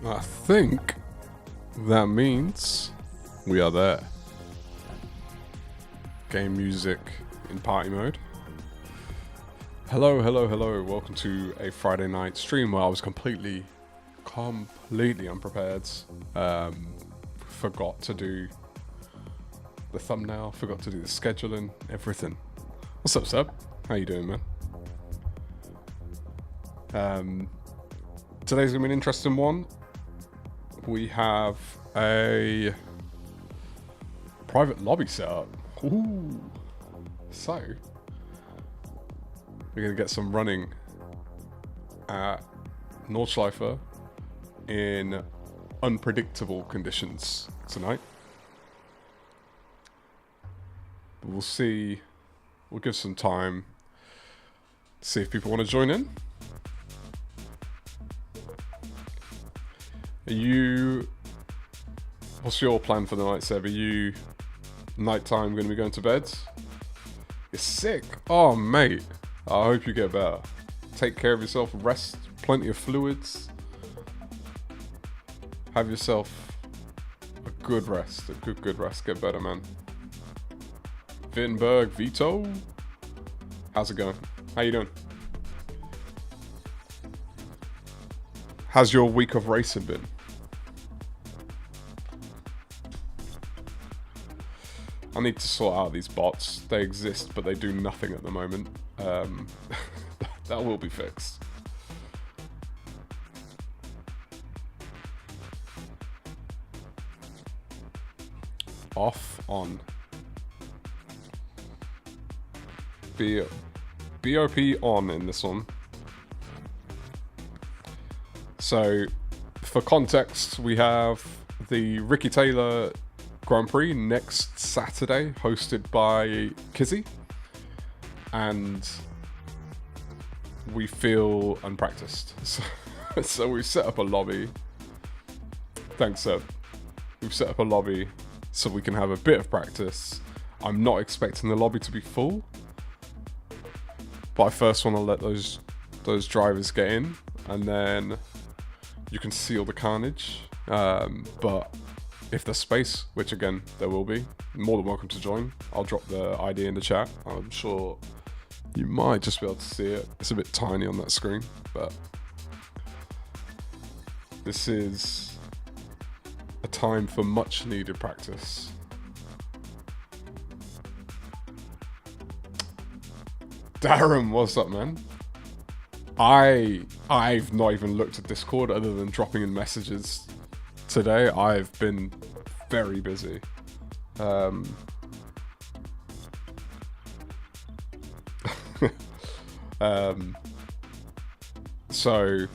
I think that means we are there. Game music in party mode. Hello. Welcome to a Friday night stream where I was completely unprepared. Forgot to do the thumbnail, forgot to do the scheduling, everything. What's up, Seb? How you doing, man? Today's gonna be an interesting one. We have a private lobby set up. Ooh. So, we're going to get some running at Nordschleife in unpredictable conditions tonight. But we'll see. We'll give some time. See if people want to join in. What's your plan for the night, Seb? Are you nighttime going to be going to bed? You're sick. Oh, mate. I hope you get better. Take care of yourself. Rest. Plenty of fluids. Have yourself a good rest. A good rest. Get better, man. Wittenberg, Vito. How's it going? How you doing? How's your week of racing been? I need to sort out these bots. They exist, but they do nothing at the moment. That will be fixed. Off, on. BOP on in this one. So, for context, we have the Ricky Taylor Grand Prix next Saturday, hosted by Kizzy, and we feel unpracticed. So we've set up a lobby. Thanks, Seb. We've set up a lobby so we can have a bit of practice. I'm not expecting the lobby to be full, but I first want to let those drivers get in, and then you can see all the carnage. But if there's space, which again, there will be, more than welcome to join. I'll drop the ID in the chat. I'm sure you might just be able to see it. It's a bit tiny on that screen, but this is a time for much needed practice. Darren, what's up, man? I've not even looked at Discord other than dropping in messages today. I've been very busy. So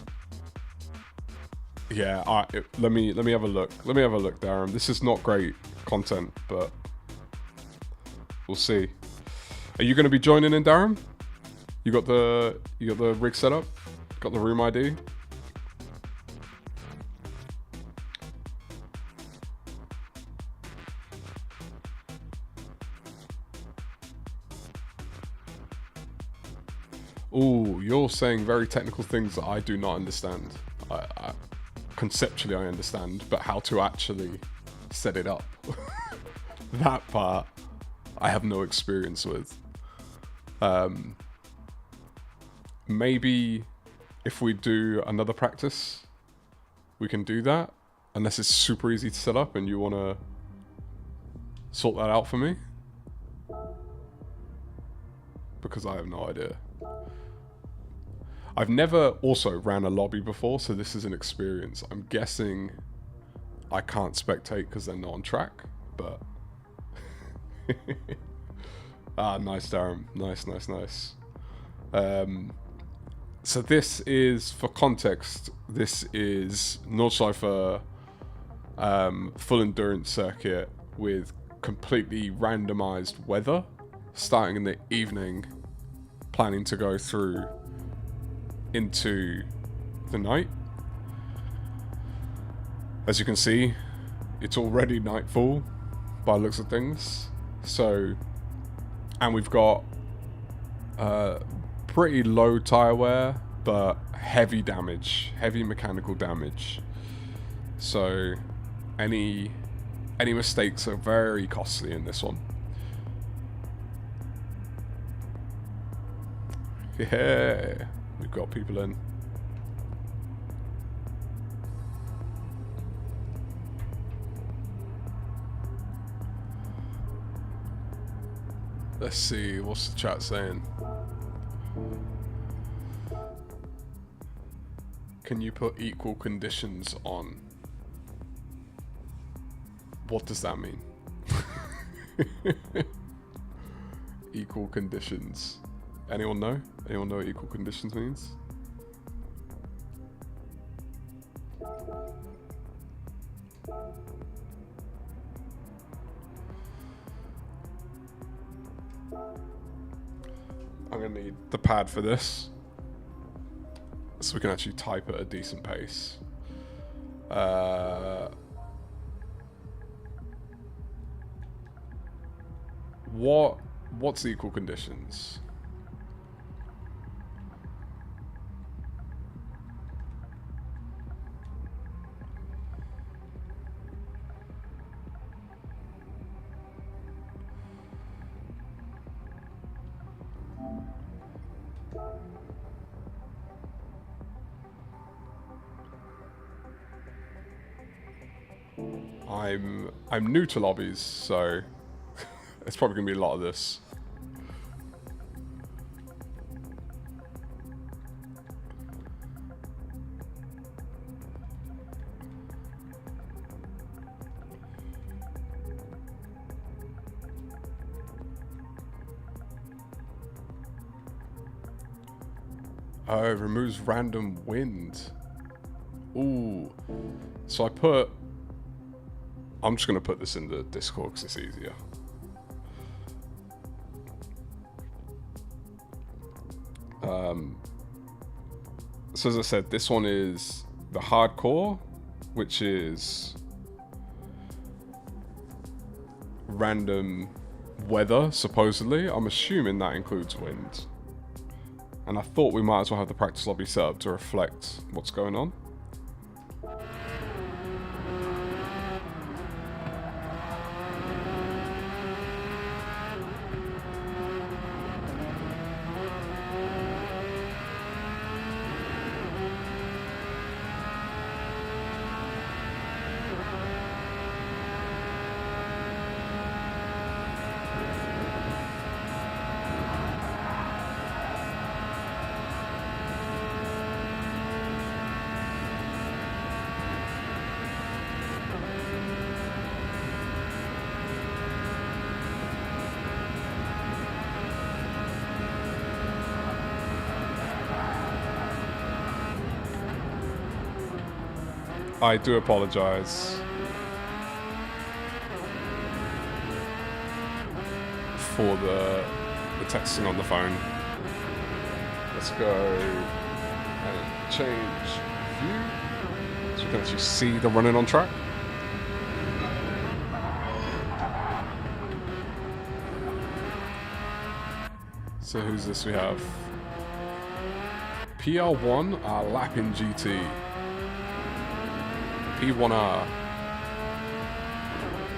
yeah, let me have a look. Let me have a look, Darren. This is not great content, but we'll see. Are you going to be joining in, Darren? You got the rig set up? Got the room ID? Ooh, you're saying very technical things that I do not understand. Conceptually I understand, but how to actually set it up, that part I have no experience with. Maybe if we do another practice, we can do that, unless it's super easy to set up and you want to sort that out for me, because I have no idea. I've never also ran a lobby before, so this is an experience. I'm guessing I can't spectate because they're not on track, but nice, Darren. Nice. So this is, for context, this is Nordschleife full endurance circuit with completely randomized weather, starting in the evening, planning to go through into the night. As you can see, it's already nightfall by the looks of things. So, and we've got pretty low tire wear, but heavy damage, heavy mechanical damage. So any mistakes are very costly in this one. Yeah, we've got people in. Let's see, what's the chat saying? Can you put equal conditions on? What does that mean? Equal conditions. Anyone know? Anyone know what equal conditions means? I'm gonna need the pad for this, so we can actually type at a decent pace. What's equal conditions? I'm new to lobbies, so it's probably gonna be a lot of this. Oh, it removes random wind. Ooh. So I'm just going to put this in the Discord because it's easier. So as I said, this one is the hardcore, which is random weather, supposedly. I'm assuming that includes wind. And I thought we might as well have the practice lobby set up to reflect what's going on. I do apologize for the texting on the phone. Let's go and change view so we can actually see the running on track. So who's this we have? PL1 Lappin GT. P1R.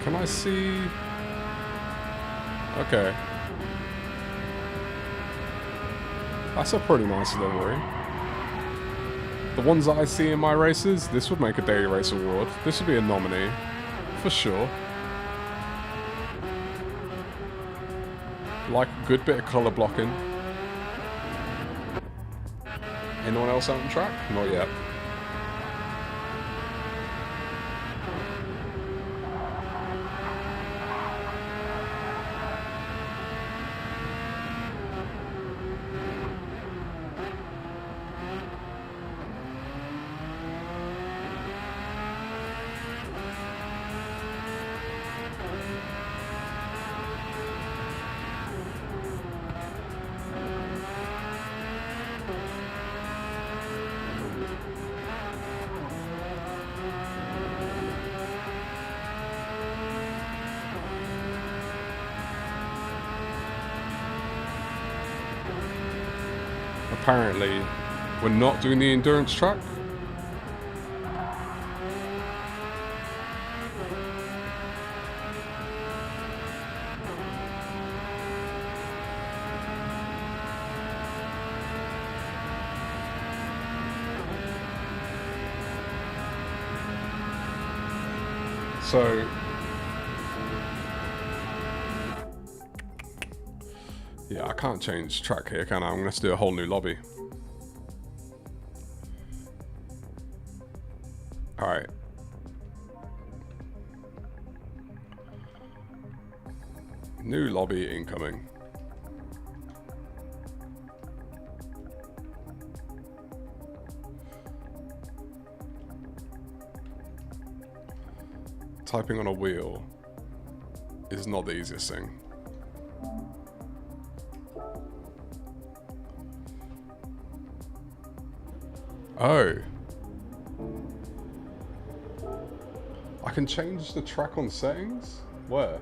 Can I see? Okay. That's a pretty nice livery. The ones that I see in my races, this would make a daily race award. This would be a nominee, for sure. Like a good bit of colour blocking. Anyone else out on track? Not yet. Apparently, we're not doing the endurance track. So yeah, I can't change track here, can I? I'm gonna have to do a whole new lobby. Alright. New lobby incoming. Typing on a wheel is not the easiest thing. Oh. I can change the track on settings? Where?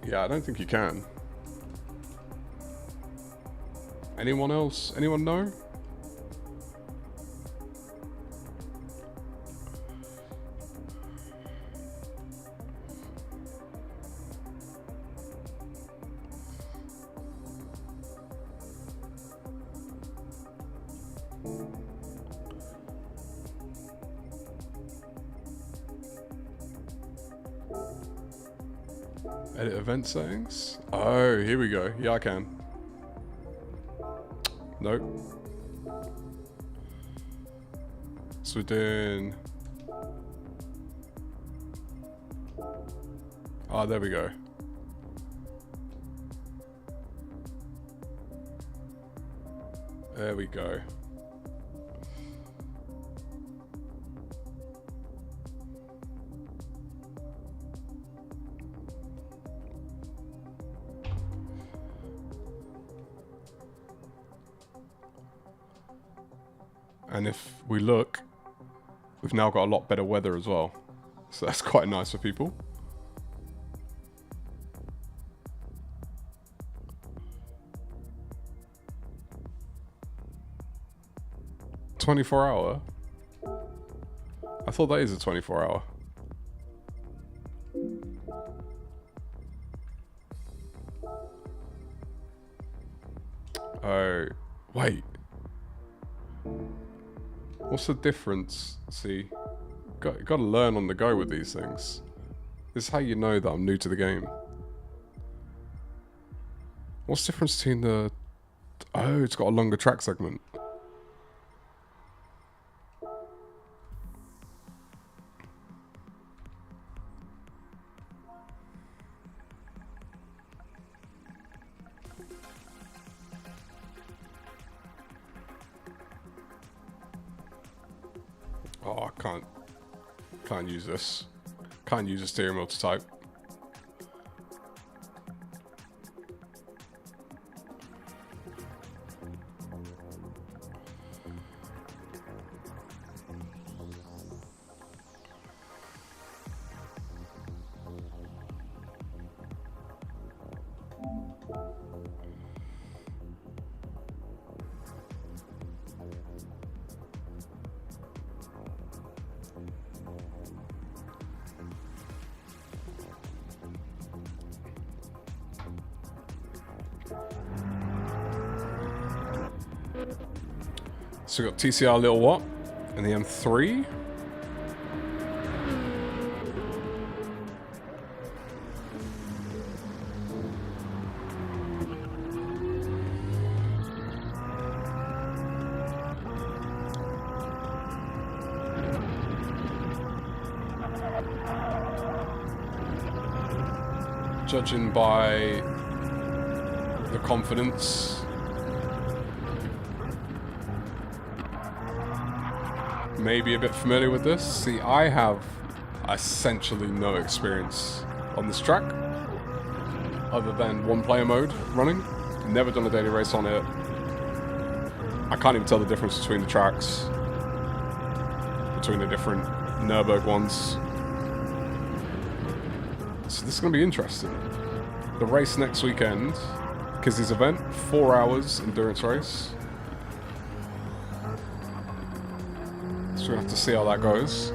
Yeah, I don't think you can. Anyone else? Anyone know? Edit event settings? Oh, here we go. Yeah, I can. Nope. So we're doing... Ah, there we go. There we go. And if we look, we've now got a lot better weather as well. So that's quite nice for people. $24 hour? I thought that is a 24 hour. Oh, wait. What's the difference? See, got to learn on the go with these things. This is how you know that I'm new to the game. What's the difference between the... Oh, it's got a longer track segment. Oh, I can't use this. Can't use a steering wheel to type. So we've got TCR Little Watt and the M3. Judging by the confidence, maybe a bit familiar with this. See, I have essentially no experience on this track other than one player mode running. Never done a daily race on it. I can't even tell the difference between the tracks, between the different Nürburgring ones. So this is going to be interesting. The race next weekend, Kizzy's event, 4 hours endurance race. So we have to see how that goes.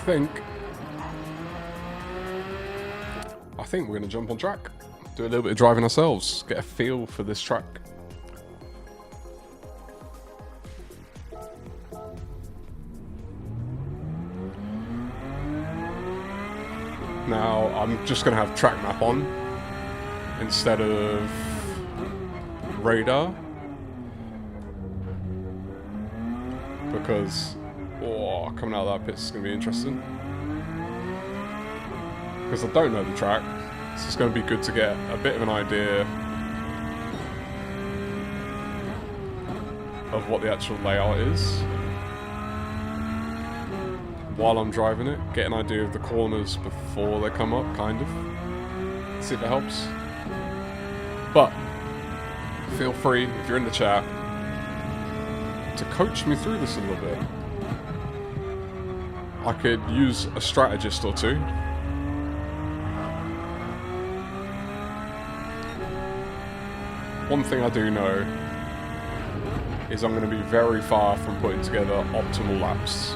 think we're going to jump on track, do a little bit of driving ourselves, get a feel for this track. Now, I'm just going to have track map on instead of radar, because coming out of that pit is going to be interesting. Because I don't know the track, so it's going to be good to get a bit of an idea of what the actual layout is while I'm driving it. Get an idea of the corners before they come up, kind of. See if it helps. But feel free, if you're in the chat, to coach me through this a little bit. I could use a strategist or two. One thing I do know is I'm going to be very far from putting together optimal laps.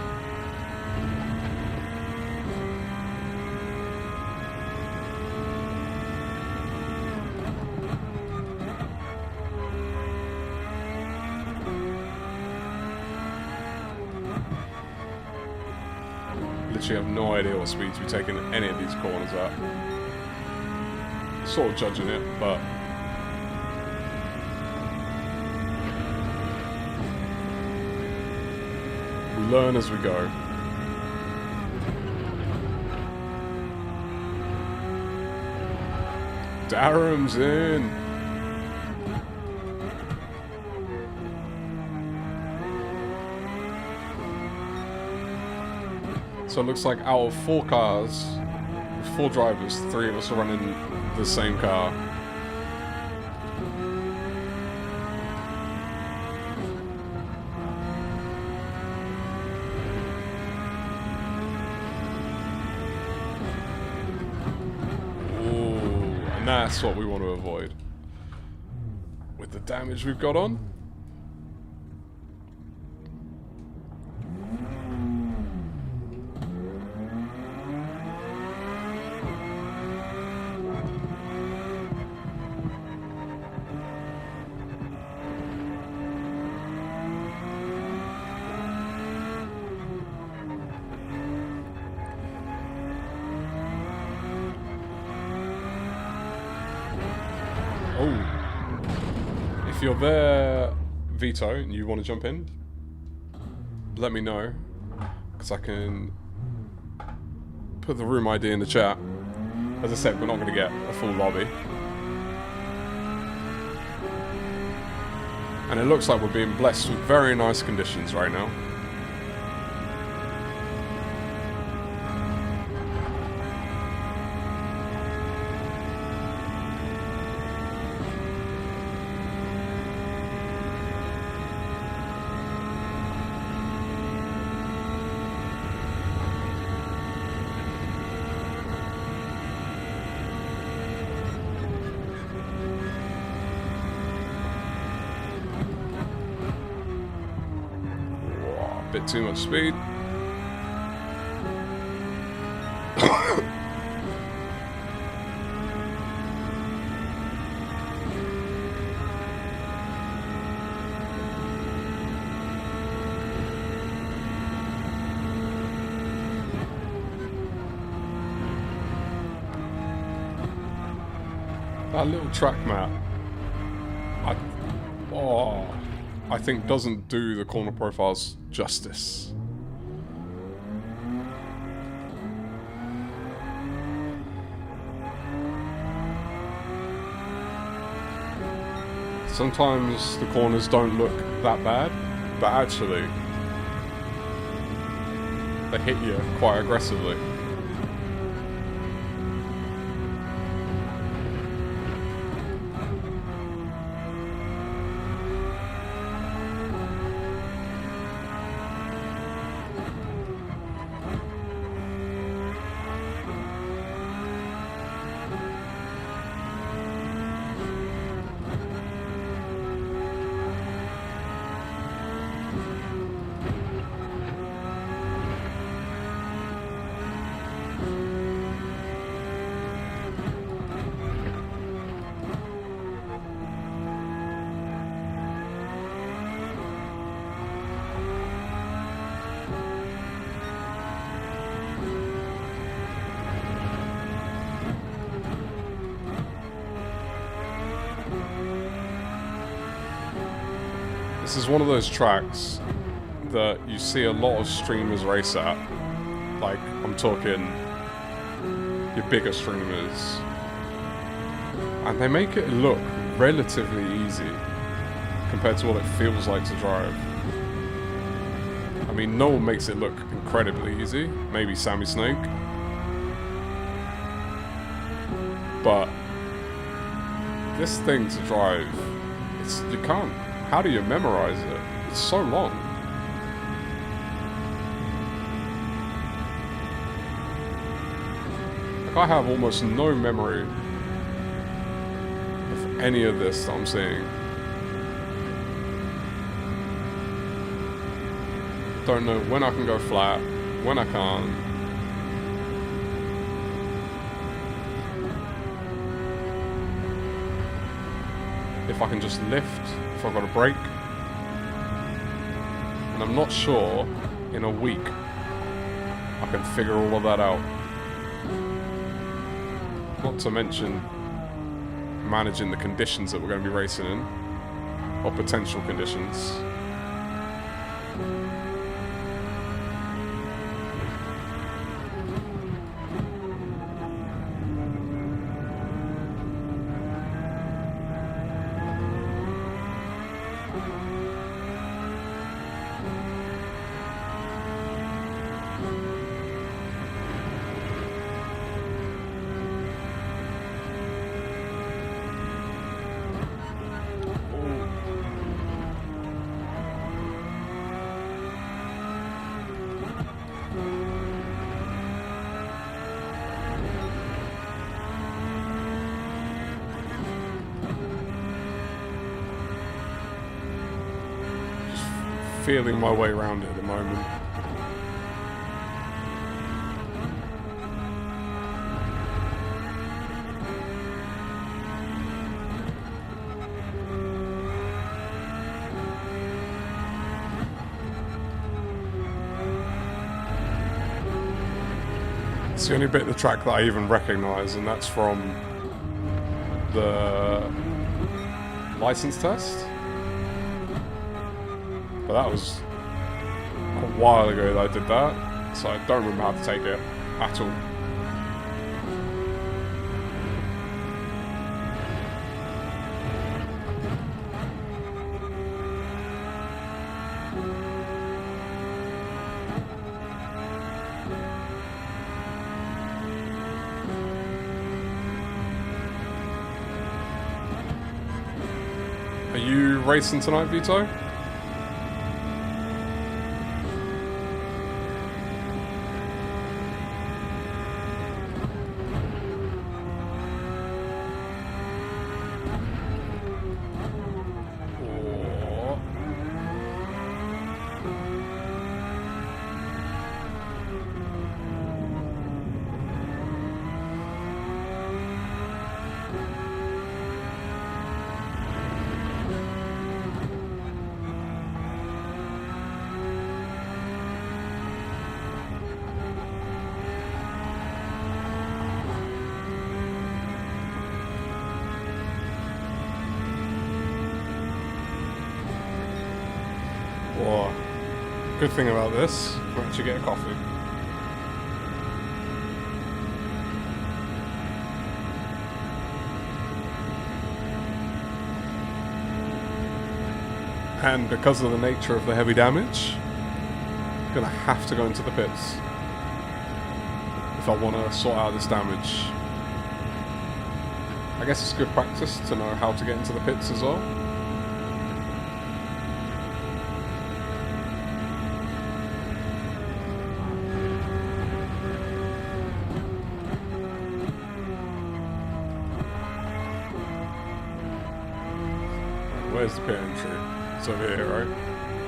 Literally have no idea what speeds we're taking any of these corners at. Sort of judging it, but we learn as we go. Darren's in. So it looks like out of 4 cars, 4 drivers, 3 of us are running the same car. And that's what we want to avoid with the damage we've got on. If you're there, Vito, and you want to jump in, let me know, because I can put the room ID in the chat. As I said, we're not going to get a full lobby. And it looks like we're being blessed with very nice conditions right now. Bit too much speed. That little track map, I think doesn't do the corner profiles justice. Sometimes the corners don't look that bad, but actually they hit you quite aggressively. This is one of those tracks that you see a lot of streamers race at. Like, I'm talking your bigger streamers. And they make it look relatively easy compared to what it feels like to drive. I mean, no one makes it look incredibly easy. Maybe Sammy Snake. But this thing to drive, you can't. How do you memorize it? It's so long. Like, I have almost no memory of any of this that I'm seeing. Don't know when I can go flat, when I can't. If I can just lift, if I've got a brake. And I'm not sure in a week I can figure all of that out. Not to mention managing the conditions that we're going to be racing in, or potential conditions. Feeling my way around it at the moment. It's the only bit of the track that I even recognise, and that's from the license test. But that was a while ago that I did that, so I don't remember how to take it at all. Are you racing tonight, Vito? Well, good thing about this, we'll actually get a coffee. And because of the nature of the heavy damage, I'm going to have to go into the pits if I want to sort out this damage. I guess it's good practice to know how to get into the pits as well. Where's the pit entry? It's over here, right?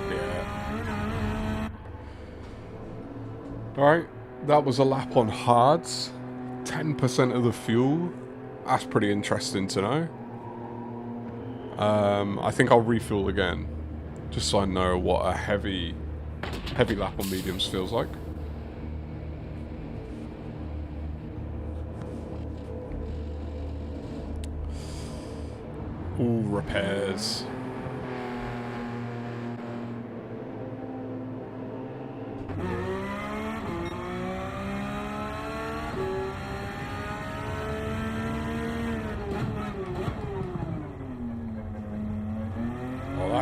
Yeah. Alright, that was a lap on hards. 10% of the fuel. That's pretty interesting to know. I think I'll refuel again, just so I know what a heavy lap on mediums feels like. Ooh, repairs.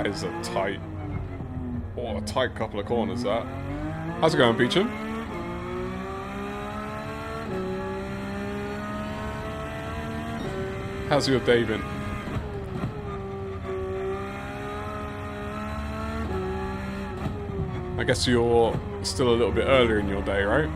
That is a tight couple of corners, that. How's it going, Beecham? How's your day been? I guess you're still a little bit earlier in your day, right?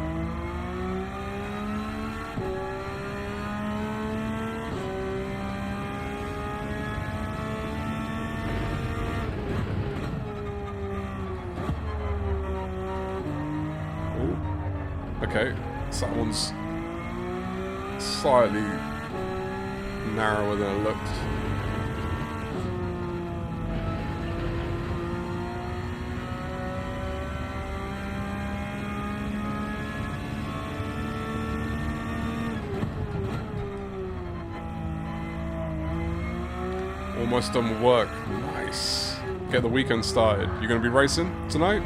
Okay, so that one's slightly narrower than it looked. Almost done with work. Nice. Get the weekend started. You gonna be racing tonight?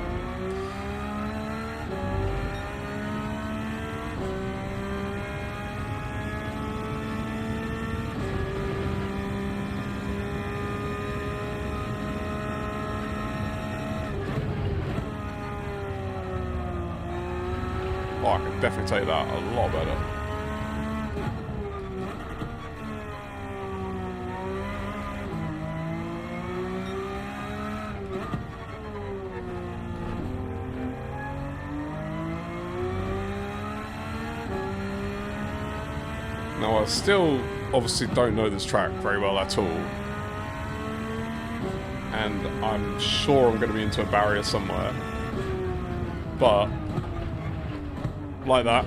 Oh, I can definitely take that a lot better. Now, I still obviously don't know this track very well at all. And I'm sure I'm going to be into a barrier somewhere. But like that,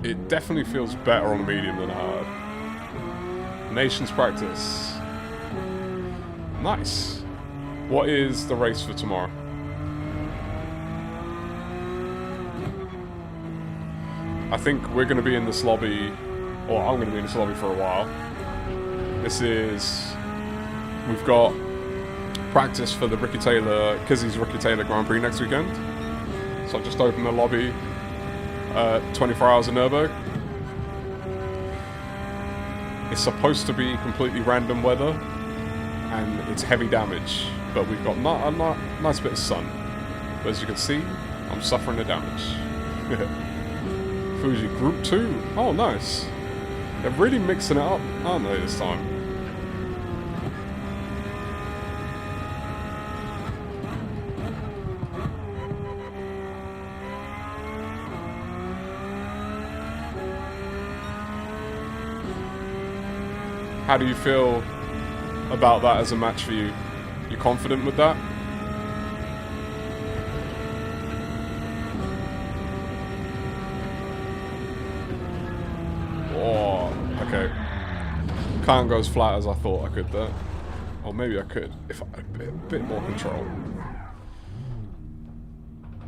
it definitely feels better on medium than hard. Nations practice. Nice. What is the race for tomorrow? I think we're going to be in this lobby, or I'm going to be in this lobby for a while. We've got practice for the Kizzy's Ricky Taylor Grand Prix next weekend. So I've just opened the lobby. 24 hours of Nurbo. It's supposed to be completely random weather, and it's heavy damage, but we've got a nice bit of sun. But as you can see, I'm suffering the damage. Fuji Group 2. Oh, nice. They're really mixing it up, aren't they, this time? How do you feel about that as a match for you? You confident with that? Oh, okay. Can't go as flat as I thought I could there. Or maybe I could, if I had a bit more control.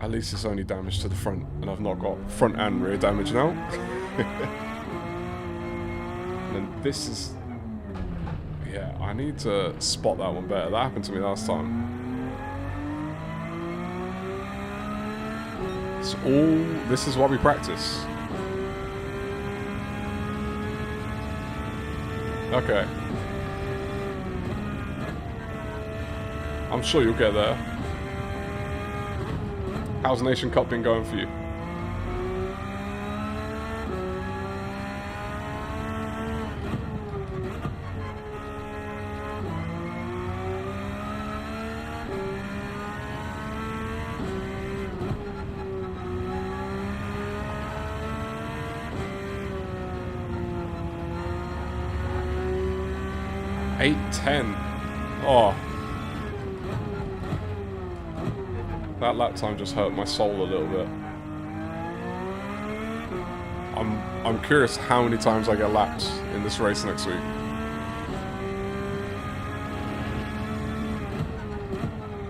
At least it's only damage to the front, and I've not got front and rear damage now. And then this is... Yeah, I need to spot that one better. That happened to me last time. This is what we practice. Okay. I'm sure you'll get there. How's Nation Cup been going for you? .810. Oh. That lap time just hurt my soul a little bit. I'm curious how many times I get lapped in this race next week.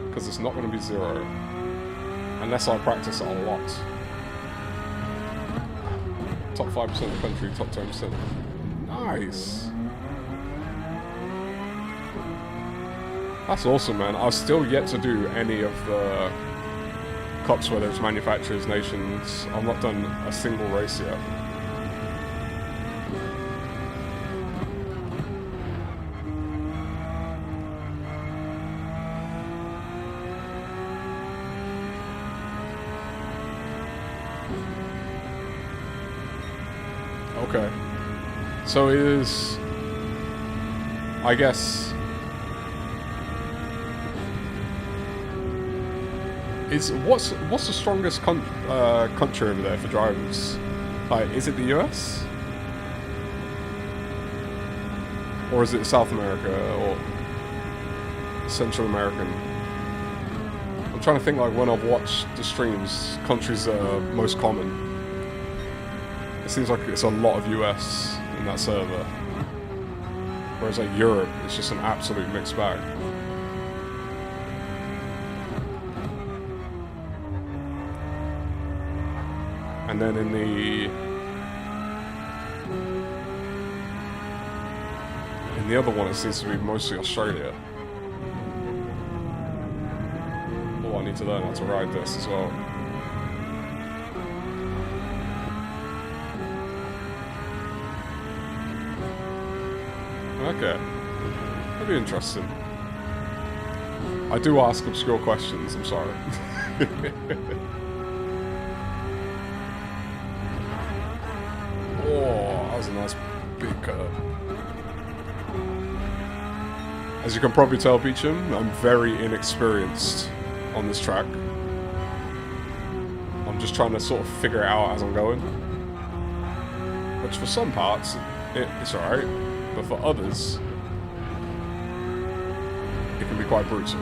Because it's not going to be 0. Unless I practice it a lot. Top 5% of the country, top 10%. Nice. That's awesome, man. I've still yet to do any of the cups, whether it's manufacturers, nations. I've not done a single race yet. Okay. So it is, I guess, what's the strongest country over there for drivers? Like, is it the US? Or is it South America or Central American? I'm trying to think, like, when I've watched the streams, countries that are most common. It seems like it's a lot of US in that server. Whereas, like, Europe, it's just an absolute mixed bag. And then in the other one, it seems to be mostly Australia. Oh, I need to learn how to ride this as well. Okay. That'd be interesting. I do ask obscure questions, I'm sorry. Oh, that was a nice big curve. As you can probably tell, Beecham, I'm very inexperienced on this track. I'm just trying to sort of figure it out as I'm going. Which for some parts, it's alright. But for others, it can be quite brutal.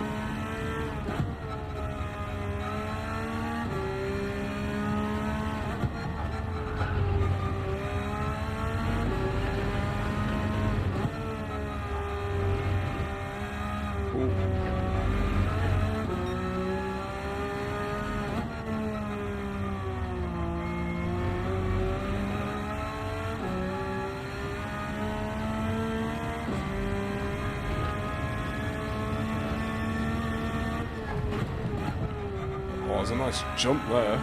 There's a nice jump there.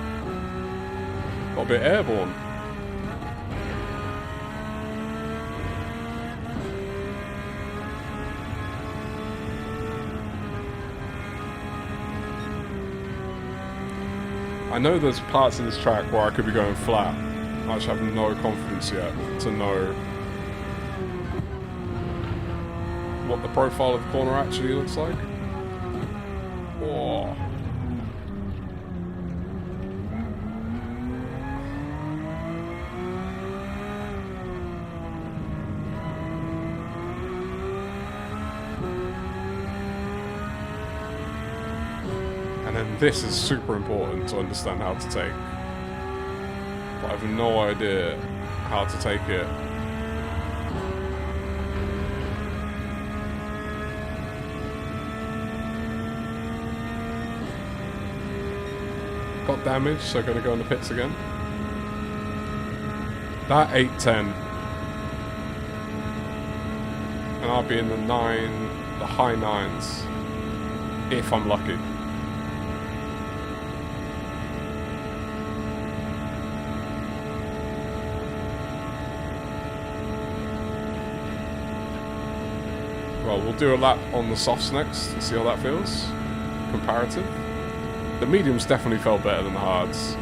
Got a bit airborne. I know there's parts of this track where I could be going flat. I just have no confidence yet to know what the profile of the corner actually looks like. Oh. And then this is super important to understand how to take. But I have no idea how to take it. Got damage, so gonna go in the pits again. That 810. And I'll be in the high 9s. If I'm lucky. Well, we'll do a lap on the softs next and see how that feels. Comparative. The mediums definitely felt better than the hards.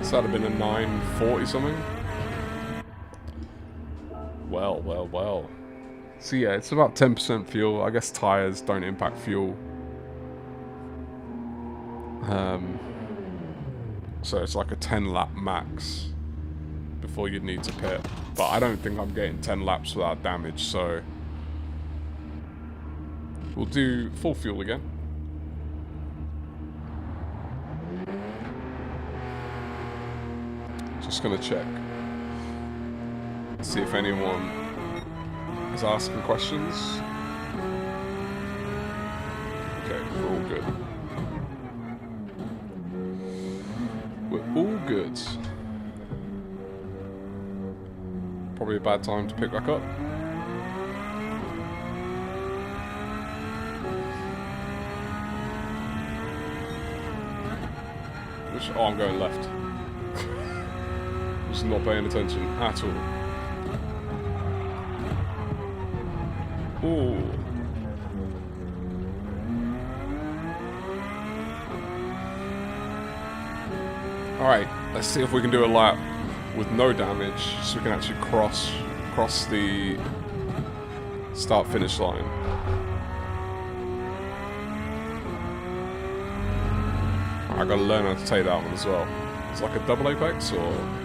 So that'd have been a 940 something. Well. So yeah, it's about 10% fuel. I guess tyres don't impact fuel. So it's like a 10 lap max before you'd need to pit. But I don't think I'm getting 10 laps without damage, so we'll do full fuel again. Just gonna check. See if anyone is asking questions. Okay, we're all good. We're all good. Probably a bad time to pick back up. Oh, I'm going left. Just not paying attention at all. Ooh. Alright, let's see if we can do a lap with no damage, so we can actually cross the start-finish line. I gotta learn how to take that one as well. It's like a double apex, or...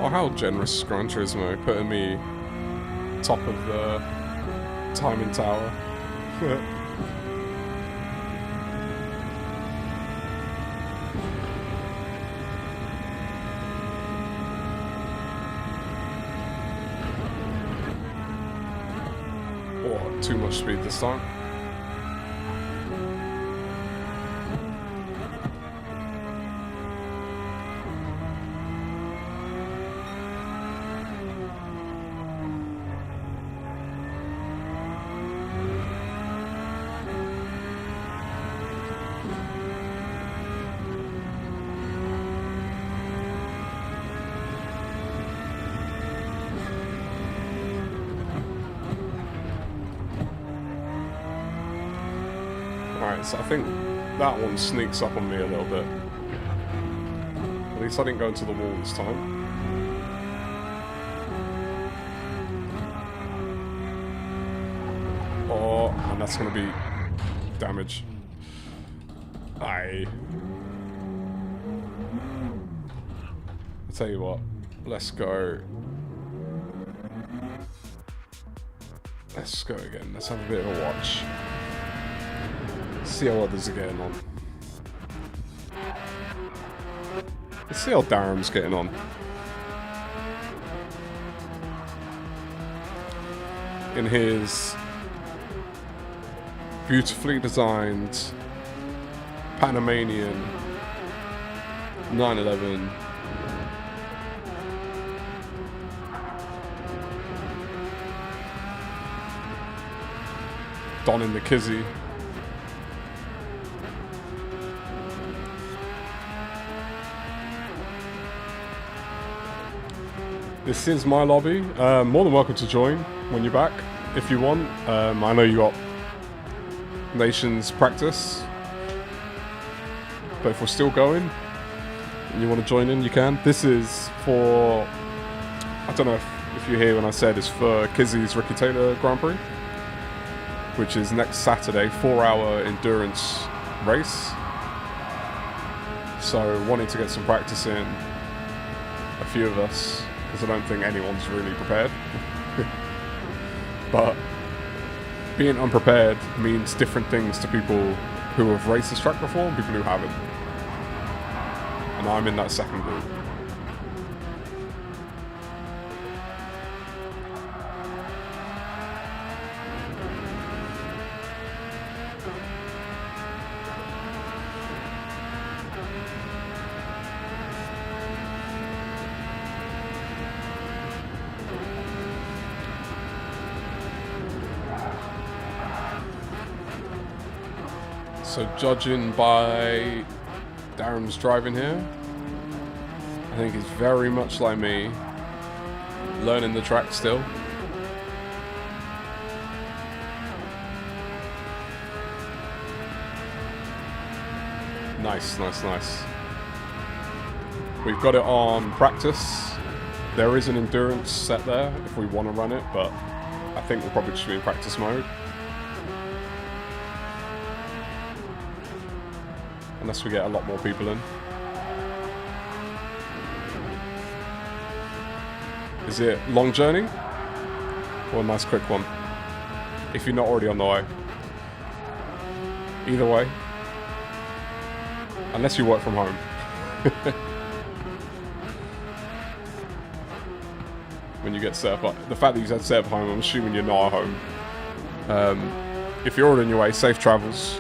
Oh, how generous Gran Turismo, putting me top of the timing tower. Oh, too much speed this time. Alright, so I think that one sneaks up on me a little bit. At least I didn't go into the wall this time. Oh, and that's going to be damage. Aye. I'll tell you what, let's go. Let's go again, let's have a bit of a watch. See how others are getting on. Let's see how Darren's getting on. In his beautifully designed Panamanian 911 donning the kizzy. This is my lobby. More than welcome to join when you're back, if you want. I know you got nations practice, but if we're still going and you want to join in, you can. This is for, I don't know if you hear when I said, it's for Kizzy's Ricky Taylor Grand Prix, which is next Saturday, 4-hour endurance race. So wanting to get some practice in, a few of us, because I don't think anyone's really prepared. But being unprepared means different things to people who have raced this track before and people who haven't. And I'm in that second group. So judging by Darren's driving here, I think he's very much like me, learning the track still. Nice, nice, nice. We've got it on practice. There is an endurance set there if we want to run it, but I think we'll probably just be in practice mode. Unless we get a lot more people in. Is it long journey? Or a nice quick one? If you're not already on the way. Either way. Unless you work from home. When you get set up. The fact that you said set up home, I'm assuming you're not at home. If you're already on your way, safe travels.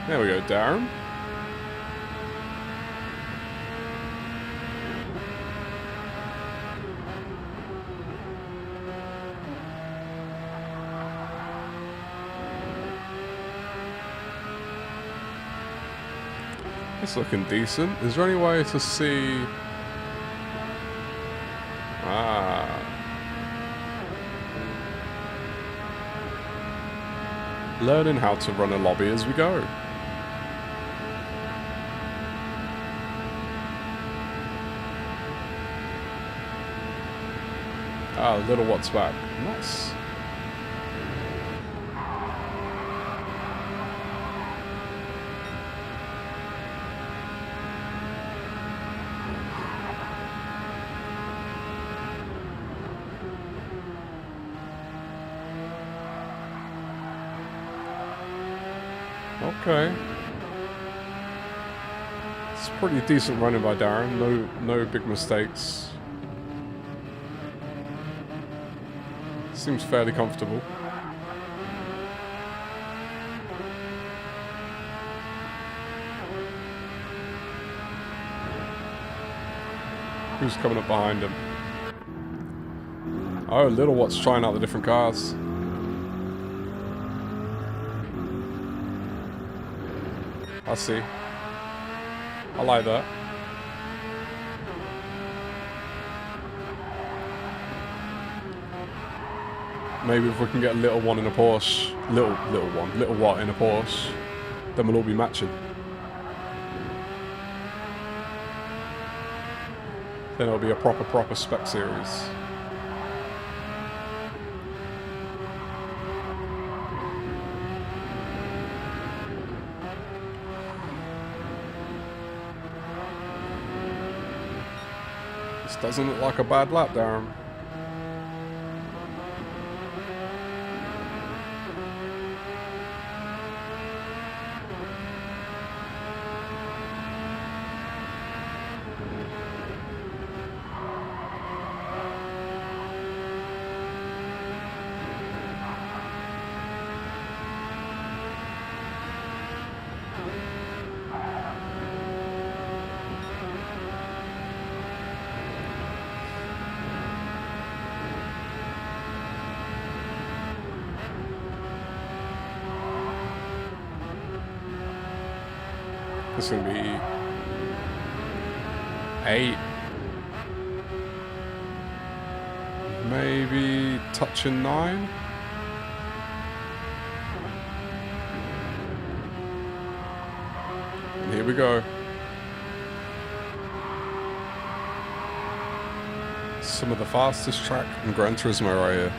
There we go, Darren. It's looking decent. Is there any way to see... Learning how to run a lobby as we go. Little Watts back. Nice. Okay. It's pretty decent running by Darren. No big mistakes. Seems fairly comfortable. Who's coming up behind him? Oh, Little Watts trying out the different cars. I see. I like that. Maybe if we can get a little one in a Porsche, little Watt in a Porsche, then we'll all be matching. Then it'll be a proper spec series. This doesn't look like a bad lap, Darren. It's going to be 8. Maybe touching 9. And here we go. Some of the fastest track in Gran Turismo right here.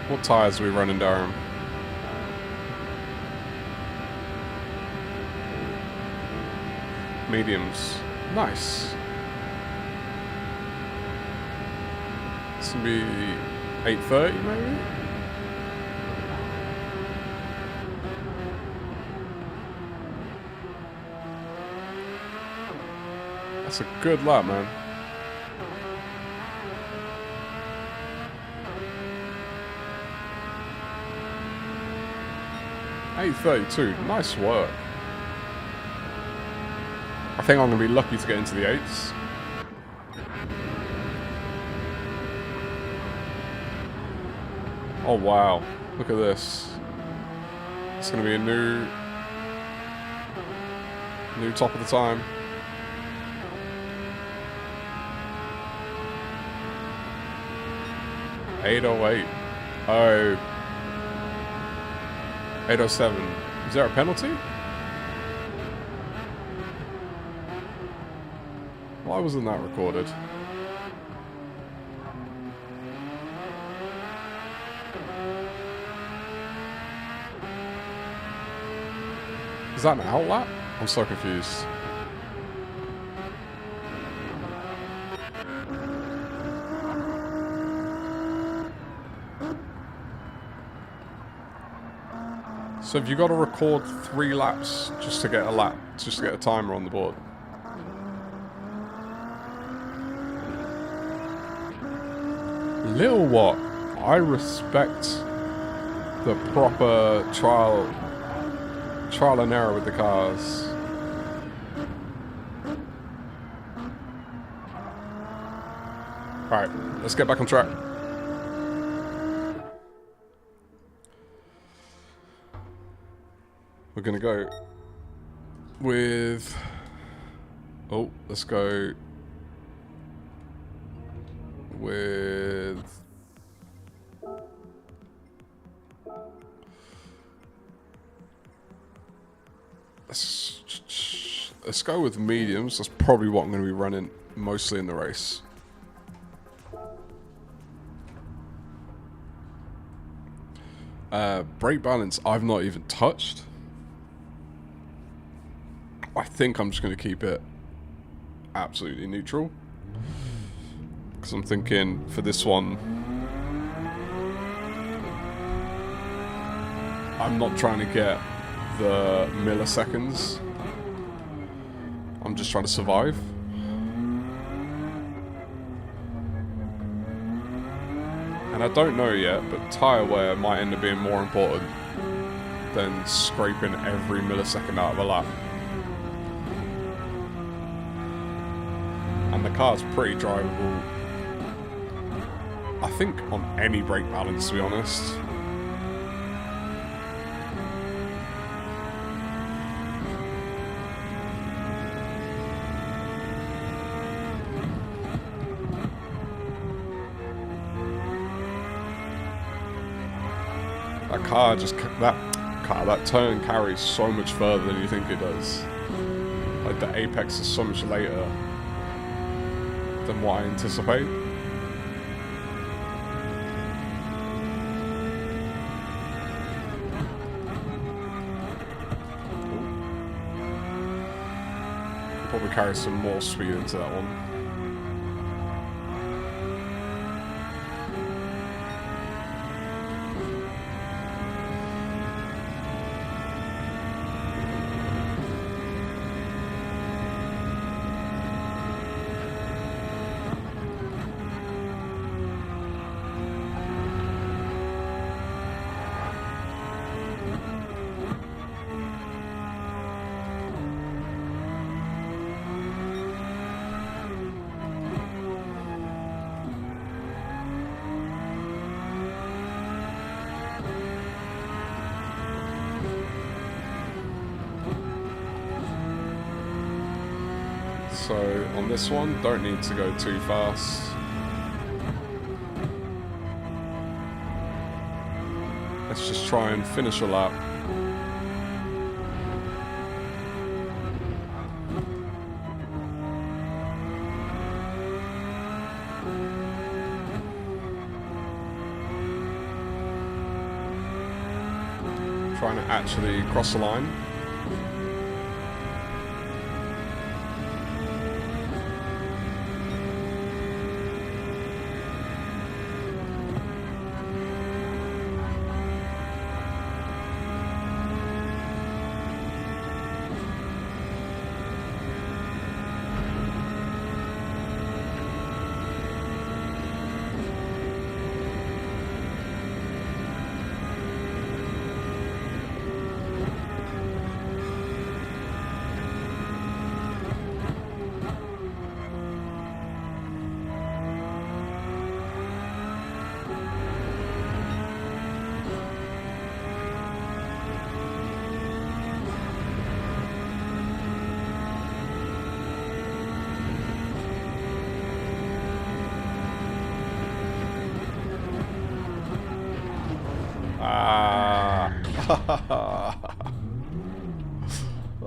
What tyres are we running, Durham? Mediums. Nice. This will be 8:30 maybe? That's a good lap, man. $8:32, nice work. I think I'm going to be lucky to get into the 8s. Oh wow, look at this. It's going to be a new top of the time. $8:08. Oh. 8:07. Is there a penalty? Why wasn't that recorded? Is that an outlap? I'm so confused. So have you got to record 3 laps just to get a lap, just to get a timer on the board? Little what? I respect the proper trial and error with the cars. Alright, let's get back on track. We're gonna go with... Oh, let's go with... Let's go with mediums. That's probably what I'm going to be running mostly in the race. Brake balance, I've not even touched. I think I'm just going to keep it absolutely neutral. Because I'm thinking for this one, I'm not trying to get the milliseconds. I'm just trying to survive. And I don't know yet, but tyre wear might end up being more important than scraping every millisecond out of a lap. And the car's pretty drivable, I think, on any brake balance, to be honest. That turn carries so much further than you think it does. Like, the apex is so much later than what I anticipate. Probably carry some more speed into that one. So on this one, don't need to go too fast. Let's just try and finish a lap. Trying to actually cross the line.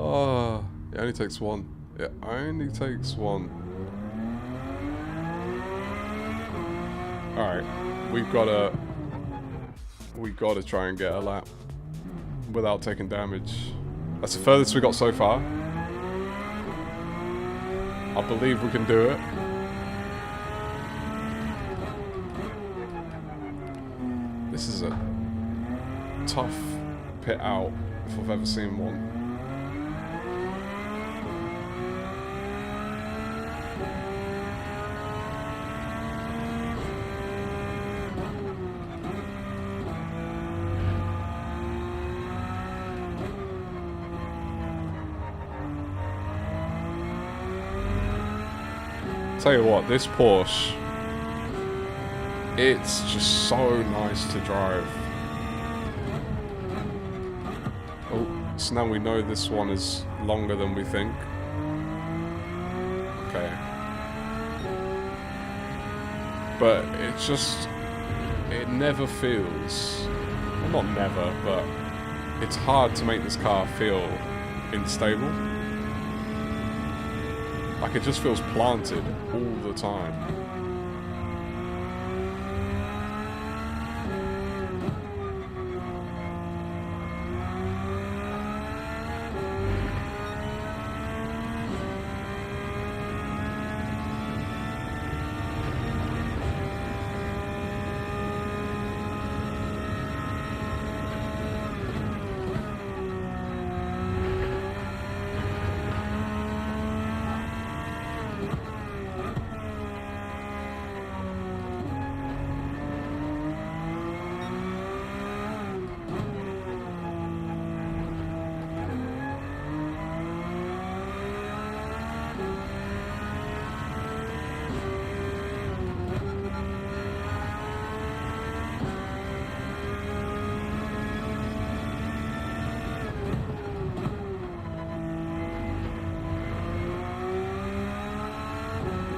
Oh, it only takes one. It only takes one. Alright, we've gotta try and get a lap without taking damage. That's the furthest we got so far. I believe we can do it. This is a tough pit out if I've ever seen one. Tell you what, this Porsche, it's just so nice to drive. Oh, so now we know this one is longer than we think. Okay. But it never feels, well, not never, but it's hard to make this car feel unstable. Like, it just feels planted all the time.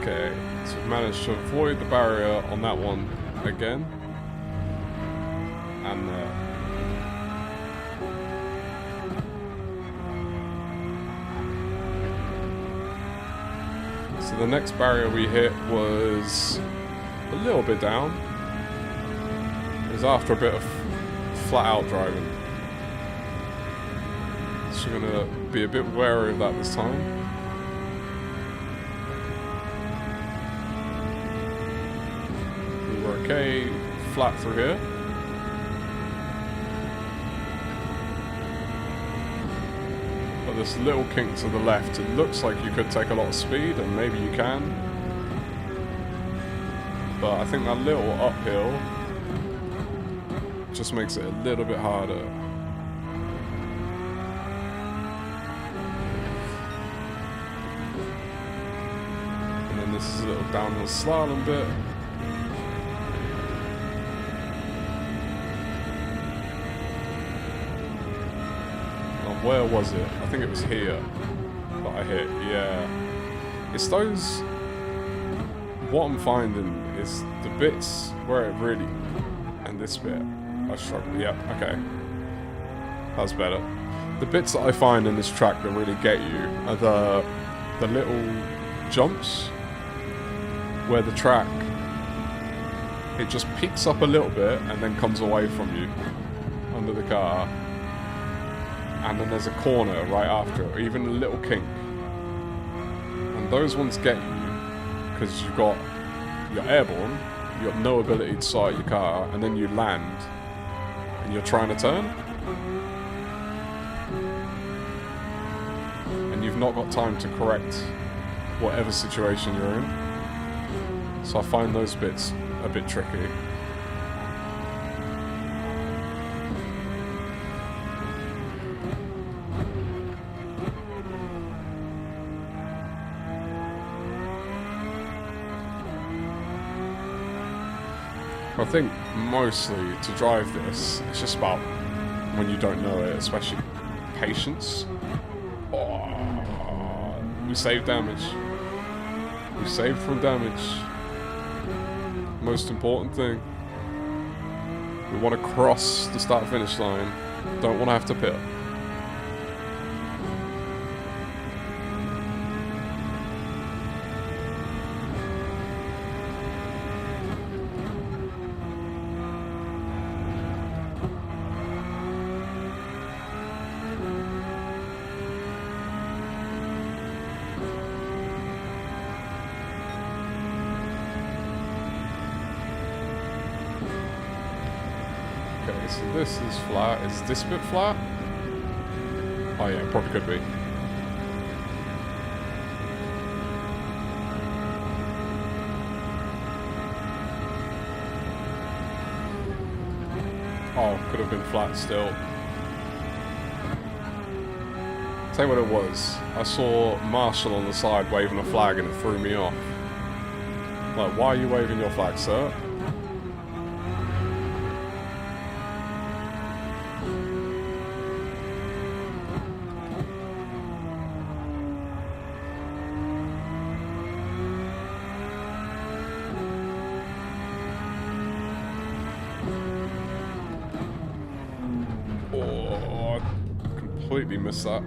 Okay, so we've managed to avoid the barrier on that one again. And so the next barrier we hit was a little bit down. It was after a bit of flat out driving. So we're gonna be a bit wary of that this time. Okay, flat through here. But this little kink to the left, it looks like you could take a lot of speed, and maybe you can. But I think that little uphill just makes it a little bit harder. And then this is a little downhill slalom bit. Where was it? I think it was here that I hit, yeah. It's those... What I'm finding is the bits where it really... And this bit, I struggle. Yep, okay. That's better. The bits that I find in this track that really get you are the little jumps where the track, it just peaks up a little bit and then comes away from you under the car. And then there's a corner right after it, or even a little kink. And those ones get you, because you're airborne, you've got no ability to start your car, and then you land, and you're trying to turn. And you've not got time to correct whatever situation you're in. So I find those bits a bit tricky. I think mostly to drive this, it's just about, when you don't know it, especially patience. Oh, we saved damage. We saved from damage. Most important thing. We want to cross the start-finish line. Don't want to have to pit. Okay, so this is flat. Is this bit flat? Oh yeah, it probably could be. Oh, could have been flat still. Tell you what it was. I saw Marshall on the side waving a flag and it threw me off. Like, why are you waving your flag, sir? Oh, I completely missed that.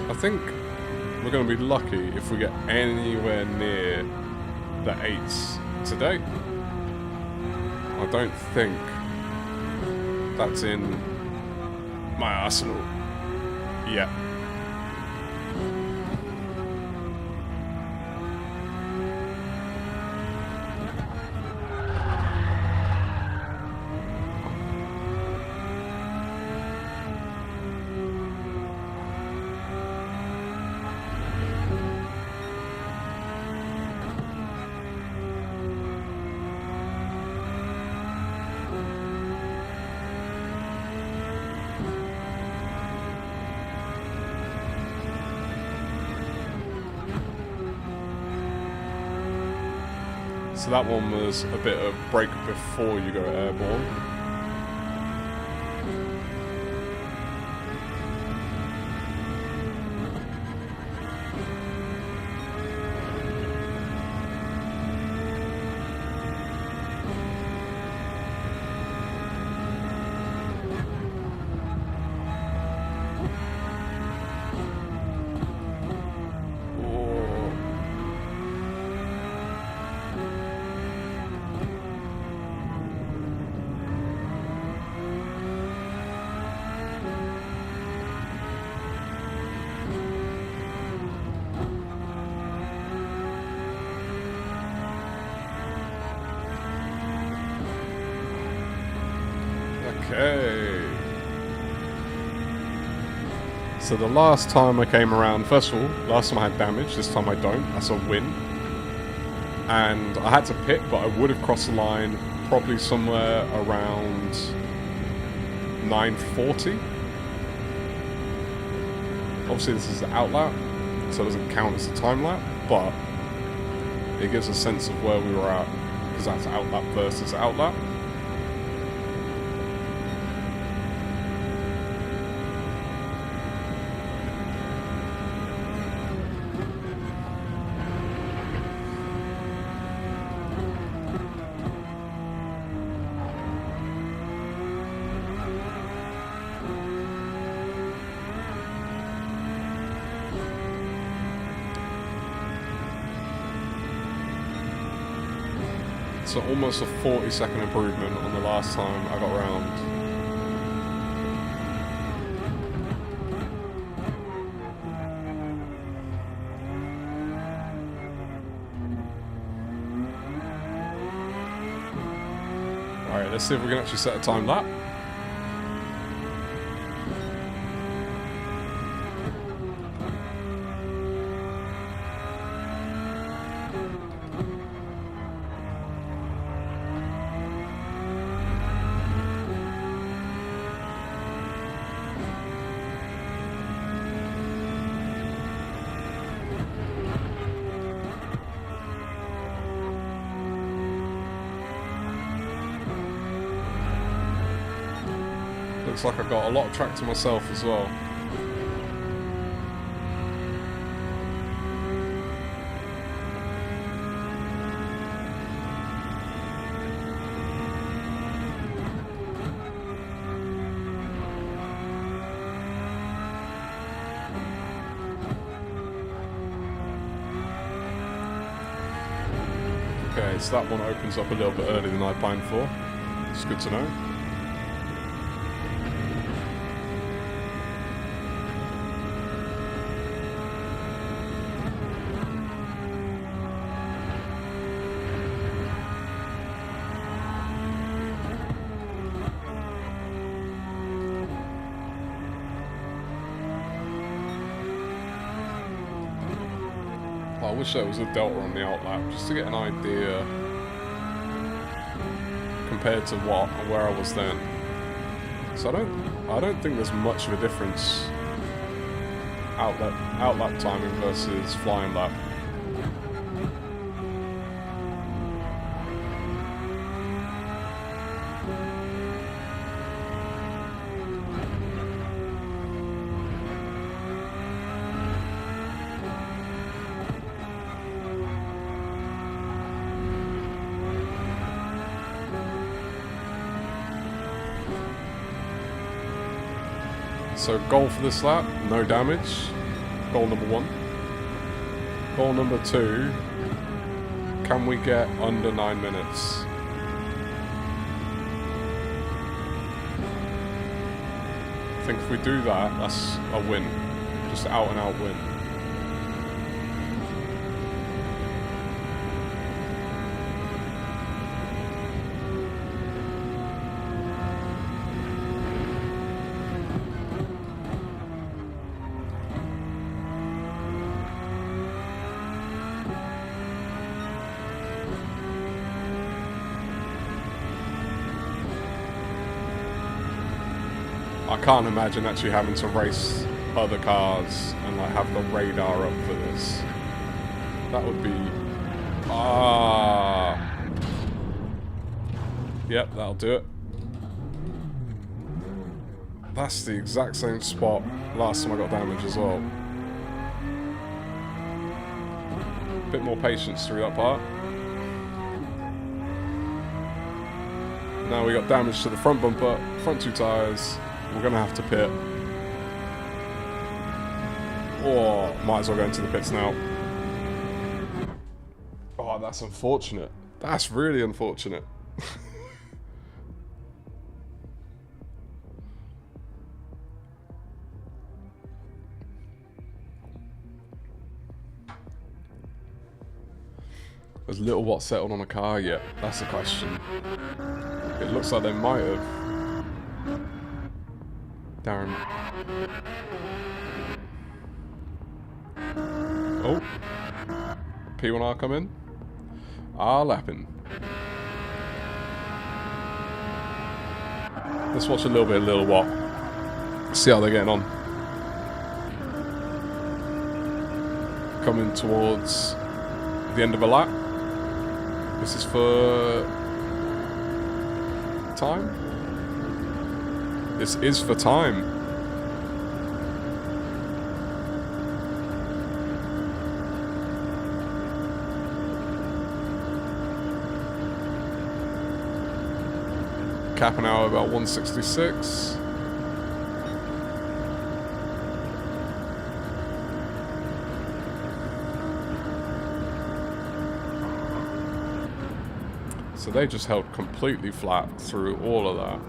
I think we're going to be lucky if we get anywhere near the 8s today. I don't think that's in my arsenal yet. So that one was a bit of break before you go airborne. Okay. So the last time I came around, first of all, last time I had damage, this time I don't. That's a win. And I had to pit, but I would have crossed the line probably somewhere around 9:40. Obviously this is the outlap, so it doesn't count as a time lap, but it gives a sense of where we were at, because that's outlap versus outlap. So almost a 40-second improvement on the last time I got round. Alright, let's see if we can actually set a time lap. Looks like I got a lot of track to myself as well. Okay, so that one opens up a little bit earlier than I planned for. It's good to know. I wish there was a delta on the outlap, just to get an idea compared to what and where I was then. So I don't think there's much of a difference outlap timing versus flying lap. So goal for this lap, no damage. Goal number 1. Goal number 2, can we get under 9 minutes? I think if we do that, that's a win. Just out and out win. I can't imagine actually having to race other cars and like have the radar up for this. That would be... Yep, that'll do it. That's the exact same spot last time I got damage as well. Bit more patience through that part. Now we got damage to the front bumper, front 2 tyres. We're going to have to pit. Oh, might as well go into the pits now. Oh, that's unfortunate. That's really unfortunate. Has Little What settled on a car yet? That's the question. It looks like they might have. Darren. Oh. P1R come in. Lapping. Let's watch a little bit of Little What. See how they're getting on. Coming towards the end of a lap. This is for time. This is for time. Capping out about 166. So they just held completely flat through all of that.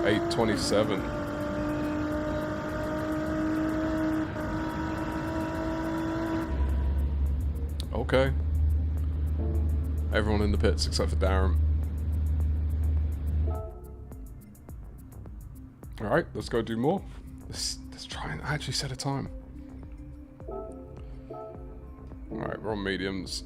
.827. Okay. Everyone in the pits except for Darren. Alright, let's go do more. Let's try and actually set a time. Alright, we're on mediums.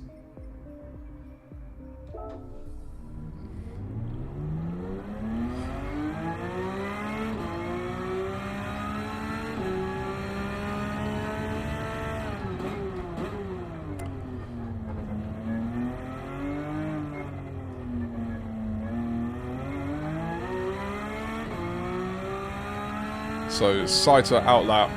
So sighter outlap.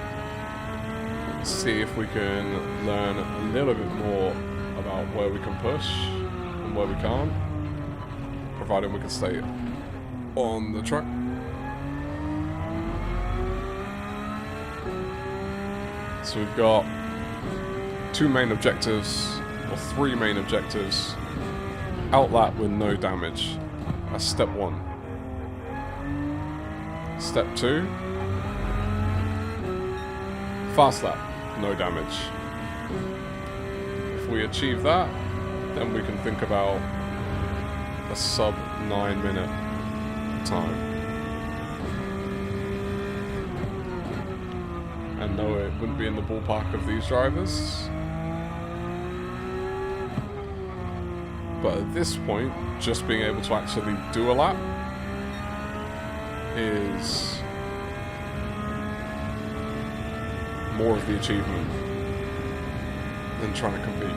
Let's see if we can learn a little bit more about where we can push and where we can't, providing we can stay on the track. So we've got 2 main objectives, or 3 main objectives. Outlap with no damage. That's step 1. Step 2. Fast lap, no damage. If we achieve that, then we can think about a sub 9 minute time. And no, it wouldn't be in the ballpark of these drivers. But at this point, just being able to actually do a lap is more of the achievement than trying to compete.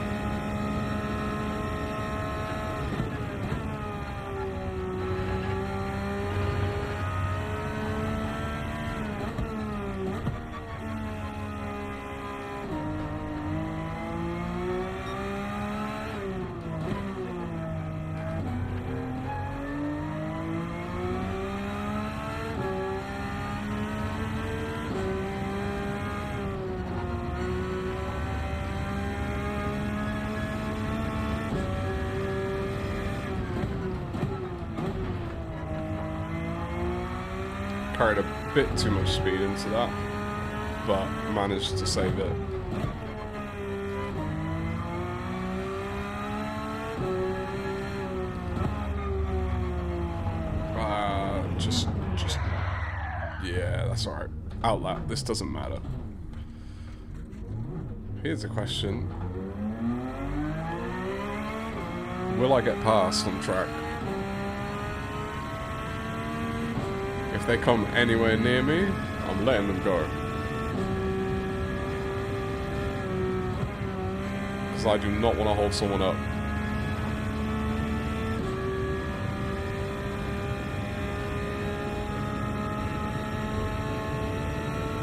Carried a bit too much speed into that, but managed to save it. Yeah, that's alright. Outlap, this doesn't matter. Here's a question. Will I get past on track? If they come anywhere near me, I'm letting them go. Because I do not want to hold someone up.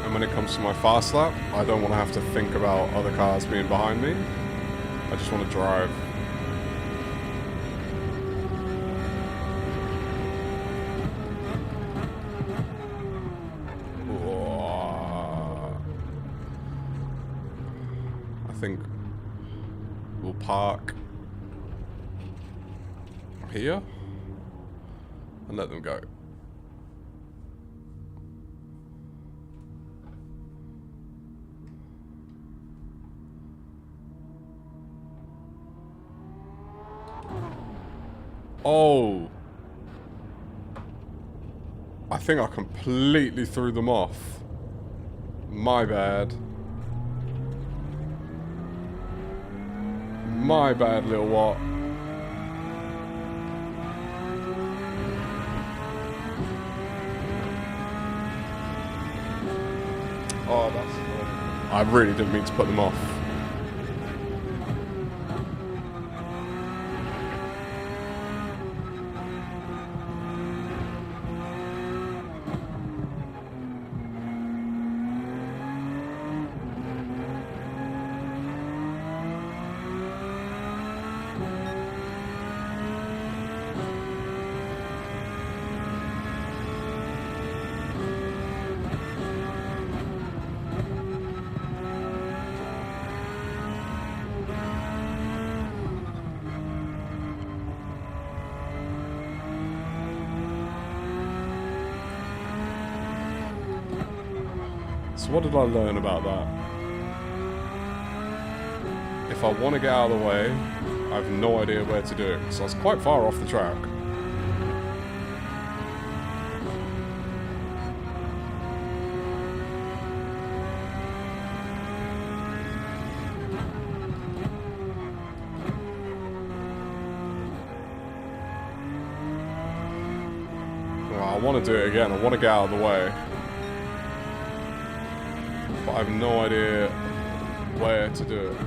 And when it comes to my fast lap, I don't want to have to think about other cars being behind me. I just want to drive. I think we'll park here and let them go. Oh, I think I completely threw them off. My bad. My bad, little what. Oh, that's good. I really didn't mean to put them off. So what did I learn about that? If I want to get out of the way, I have no idea where to do it. So I was quite far off the track. Well, I want to do it again. I want to get out of the way. But I have no idea where to do it.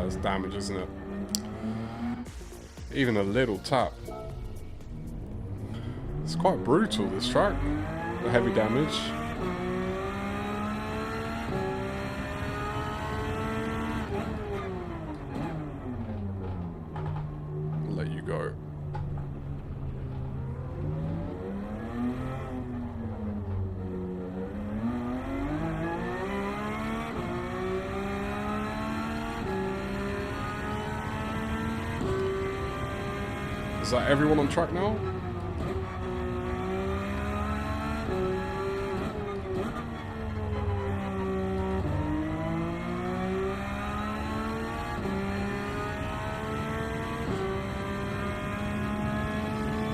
That's damage, isn't it? Even a little tap. It's quite brutal, this track. The heavy damage. Let you go. Is that everyone on track now?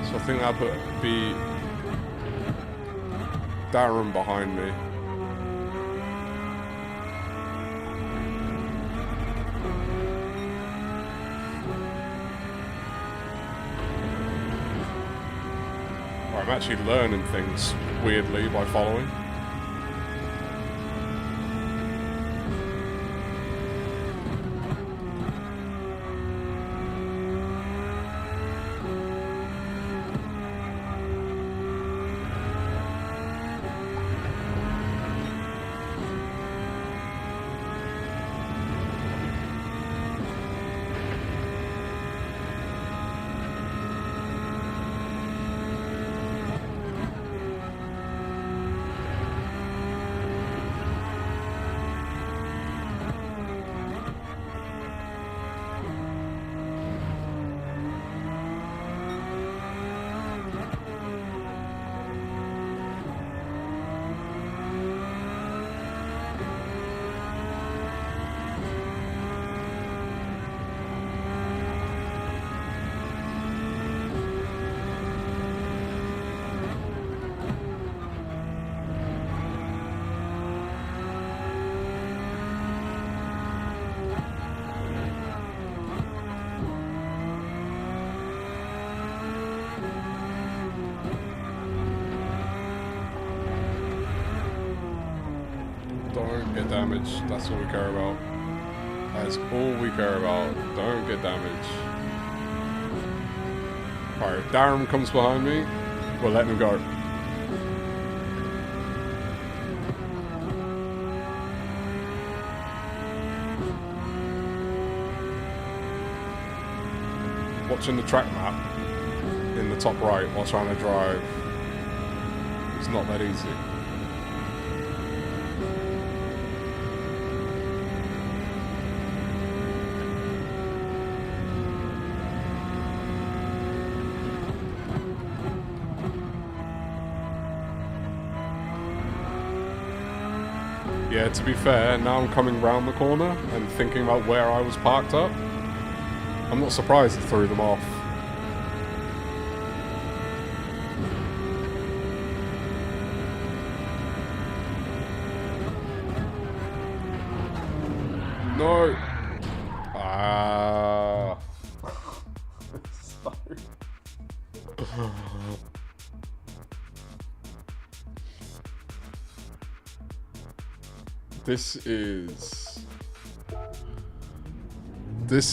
So I think that would be Darren behind me. I'm actually learning things weirdly by following. Don't get damaged. That's all we care about. That's all we care about. Don't get damaged. Alright, Darren comes behind me. We're letting him go. Watching the track map in the top right while trying to drive. It's not that easy. Yeah, to be fair, now I'm coming round the corner and thinking about where I was parked up. I'm not surprised it threw them off. No! Ah. Sorry. This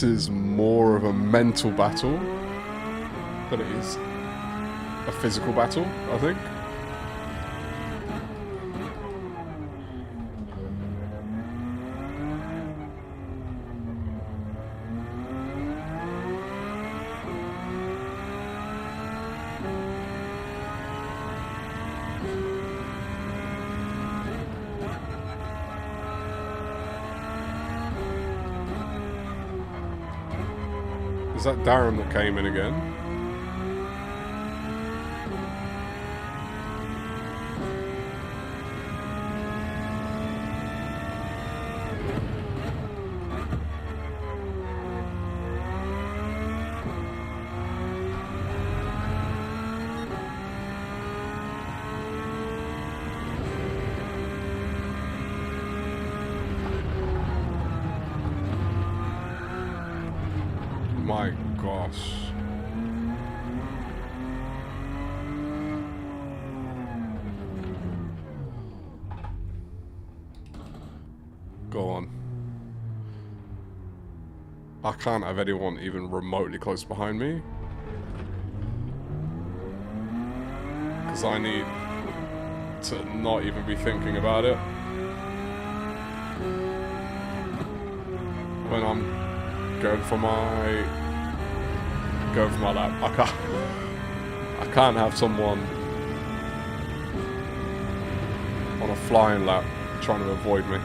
is more of a mental battle than it is a physical battle, I think. Is that Darren that came in again? My gosh. Go on. I can't have anyone even remotely close behind me. Because I need to not even be thinking about it. When I'm going for my lap. I can't have someone on a flying lap trying to avoid me.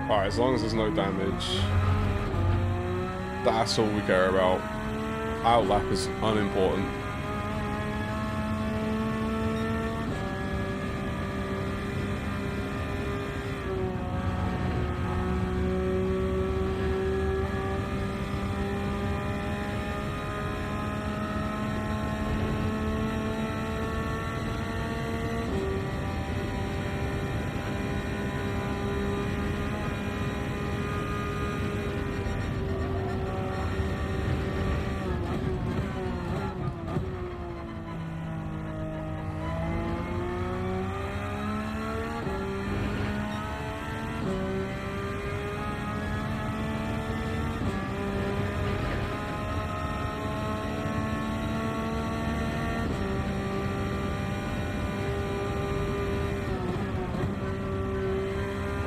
Alright, as long as there's no damage, that's all we care about. Our lap is unimportant.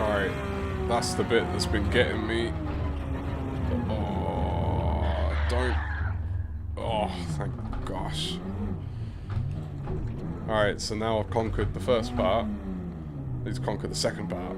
Alright, that's the bit that's been getting me. Oh, don't. Oh, thank gosh. Alright, so now I've conquered the first part. I need to conquer the second part.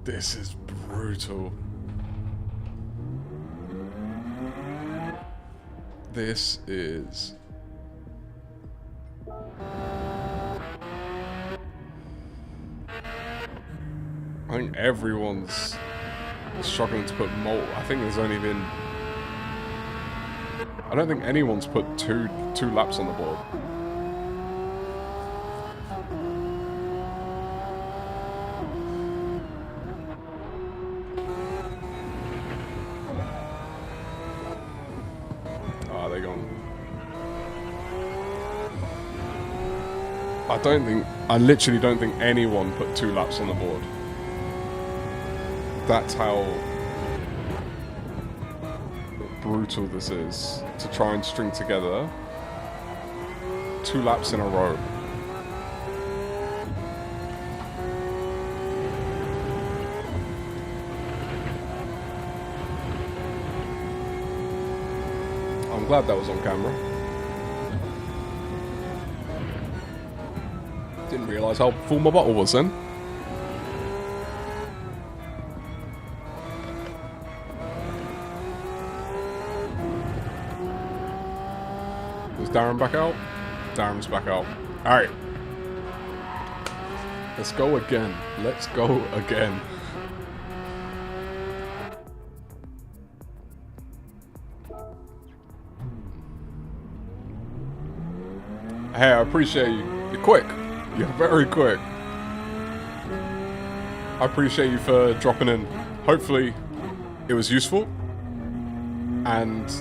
This is brutal. This is... I think everyone's struggling to put I think there's only been... I don't think anyone's put two laps on the board. I literally don't think anyone put 2 laps on the board. That's how brutal this is, to try and string together 2 laps in a row. I'm glad that was on camera. Didn't realise how full my bottle was then. Is Darren back out? Darren's back out. Alright. Let's go again. Let's go again. Hey, I appreciate you. You're quick. You're very quick. I appreciate you for dropping in. Hopefully, it was useful. And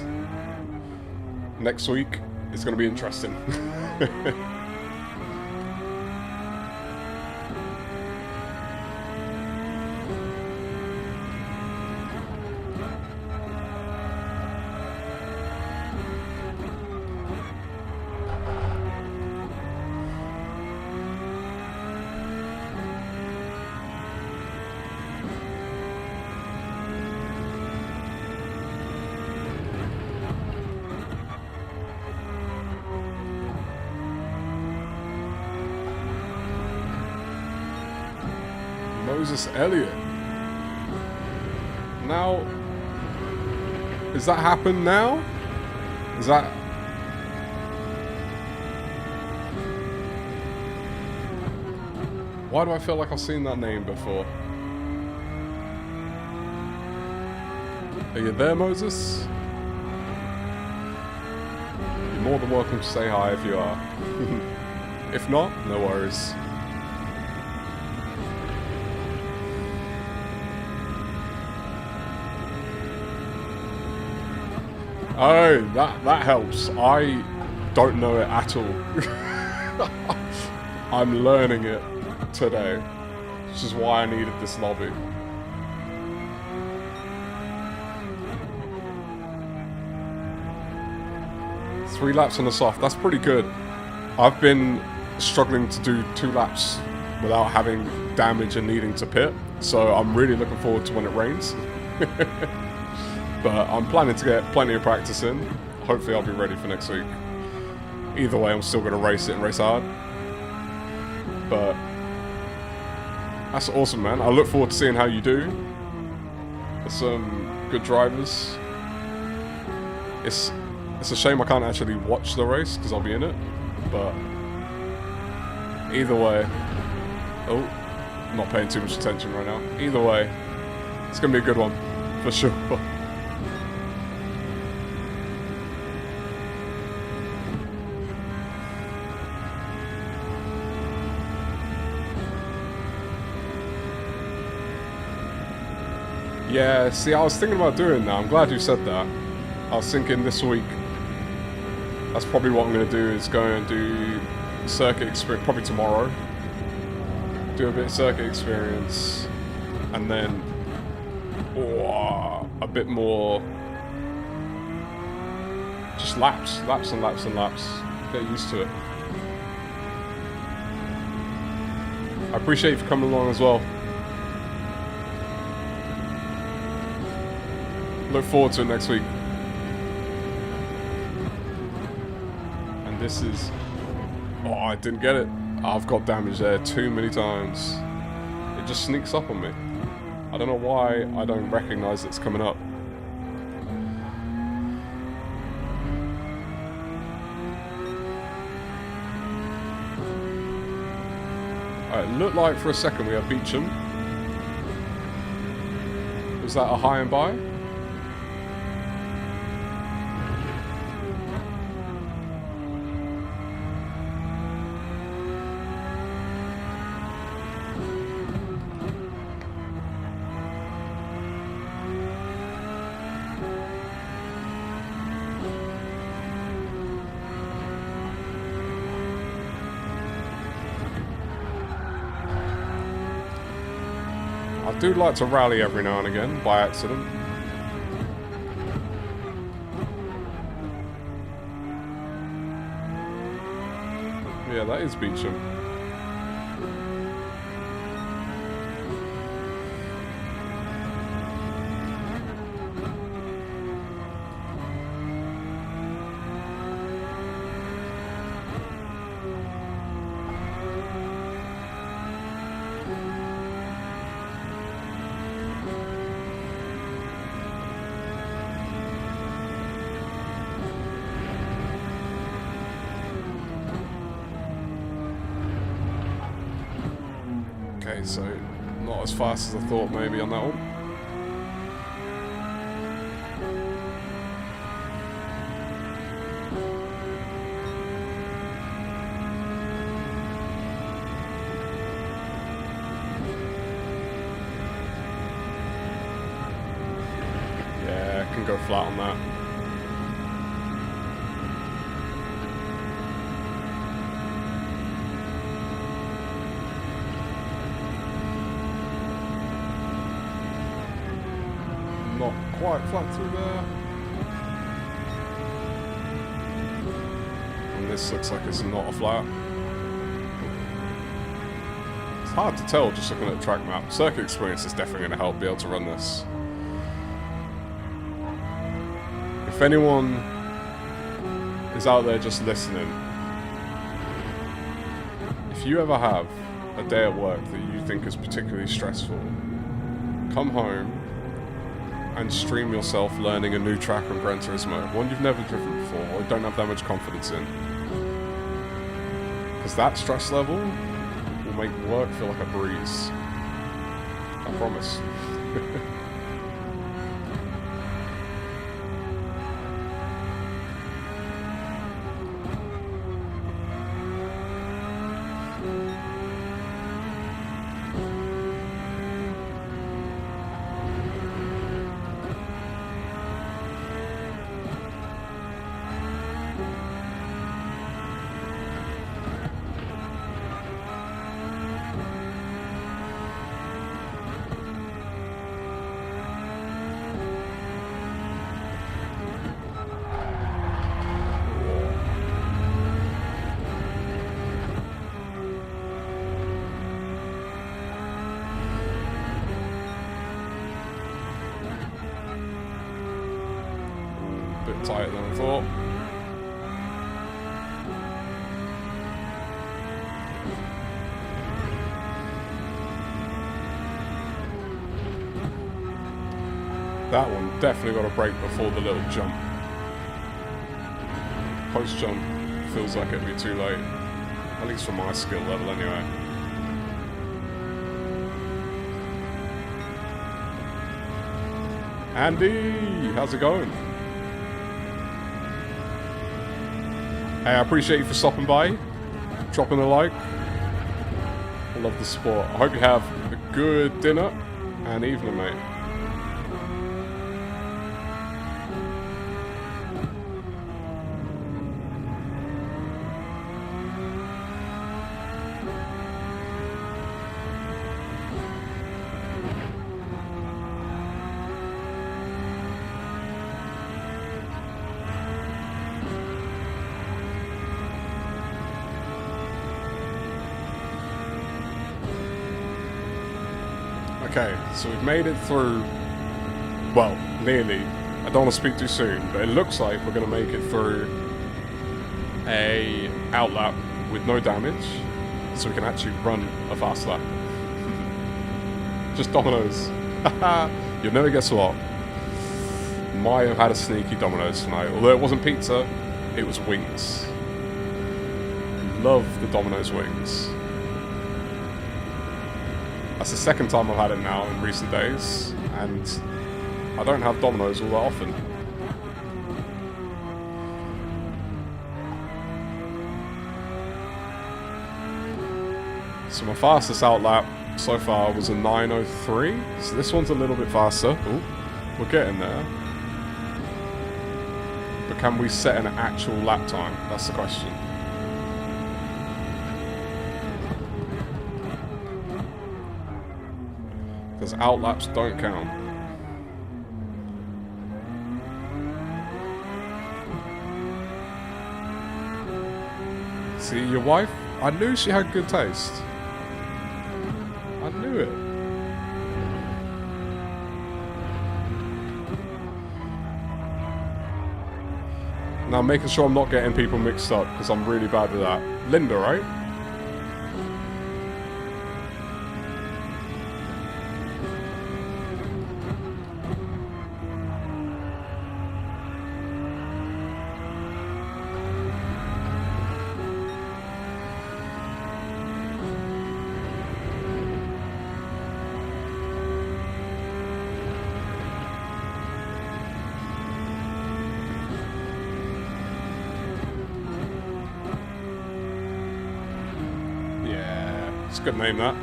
next week is going to be interesting. Moses Elliott. Now, is that happened now? Is that... Why do I feel like I've seen that name before? Are you there, Moses? You're more than welcome to say hi if you are. If not, no worries. Oh, that helps. I don't know it at all. I'm learning it today, which is why I needed this lobby. Three laps on the soft, that's pretty good. I've been struggling to do 2 laps without having damage and needing to pit, so I'm really looking forward to when it rains. But I'm planning to get plenty of practice in. Hopefully I'll be ready for next week. Either way, I'm still going to race it and race hard. But that's awesome, man. I look forward to seeing how you do. There's some good drivers. It's a shame I can't actually watch the race because I'll be in it. But either way... Oh, I'm not paying too much attention right now. Either way, it's going to be a good one. For sure. Yeah, see, I was thinking about doing that. I'm glad you said that. I was thinking this week, that's probably what I'm going to do, is go and do circuit experience, probably tomorrow. Do a bit of circuit experience, and then a bit more, just laps and laps and laps. Get used to it. I appreciate you for coming along as well. Look forward to it next week. And this is... Oh, I didn't get it. I've got damage there too many times. It just sneaks up on me. I don't know why I don't recognize it's coming up. Alright, it looked like for a second we had Beecham. Was that a high and by? I do like to rally every now and again, by accident. Yeah, that is Beecham. so not as fast as I thought maybe on that one. Yeah, I can go flat on that. Not quite flat through there. And this looks like it's not a flat. It's hard to tell just looking at the track map. Circuit experience is definitely going to help be able to run this. If anyone is out there just listening, if you ever have a day at work that you think is particularly stressful, come home and stream yourself learning a new track on Gran Turismo, one you've never driven before or don't have that much confidence in. Because that stress level will make work feel like a breeze. I promise. Bit tighter than I thought. That one definitely got a brake before the little jump. Post jump feels like it'd be too late. At least for my skill level anyway. Andy, how's it going? Hey, I appreciate you for stopping by, dropping a like. I love the support. I hope you have a good dinner and evening, mate. Okay, so we've made it through, well, nearly. I don't want to speak too soon, but it looks like we're going to make it through a outlap with no damage, so we can actually run a fast lap. Just Domino's. You'll never guess what. Might have had a sneaky Domino's tonight, although it wasn't pizza, it was wings. Love the Domino's wings. That's the second time I've had it now in recent days, and I don't have Domino's all that often. So my fastest outlap so far was a 9:03, so this one's a little bit faster. Ooh, we're getting there. But can we set an actual lap time? That's the question. Because outlaps don't count. See, your wife, I knew she had good taste. I knew it. Now I'm making sure I'm not getting people mixed up, because I'm really bad with that. Linda, right? Good name, that.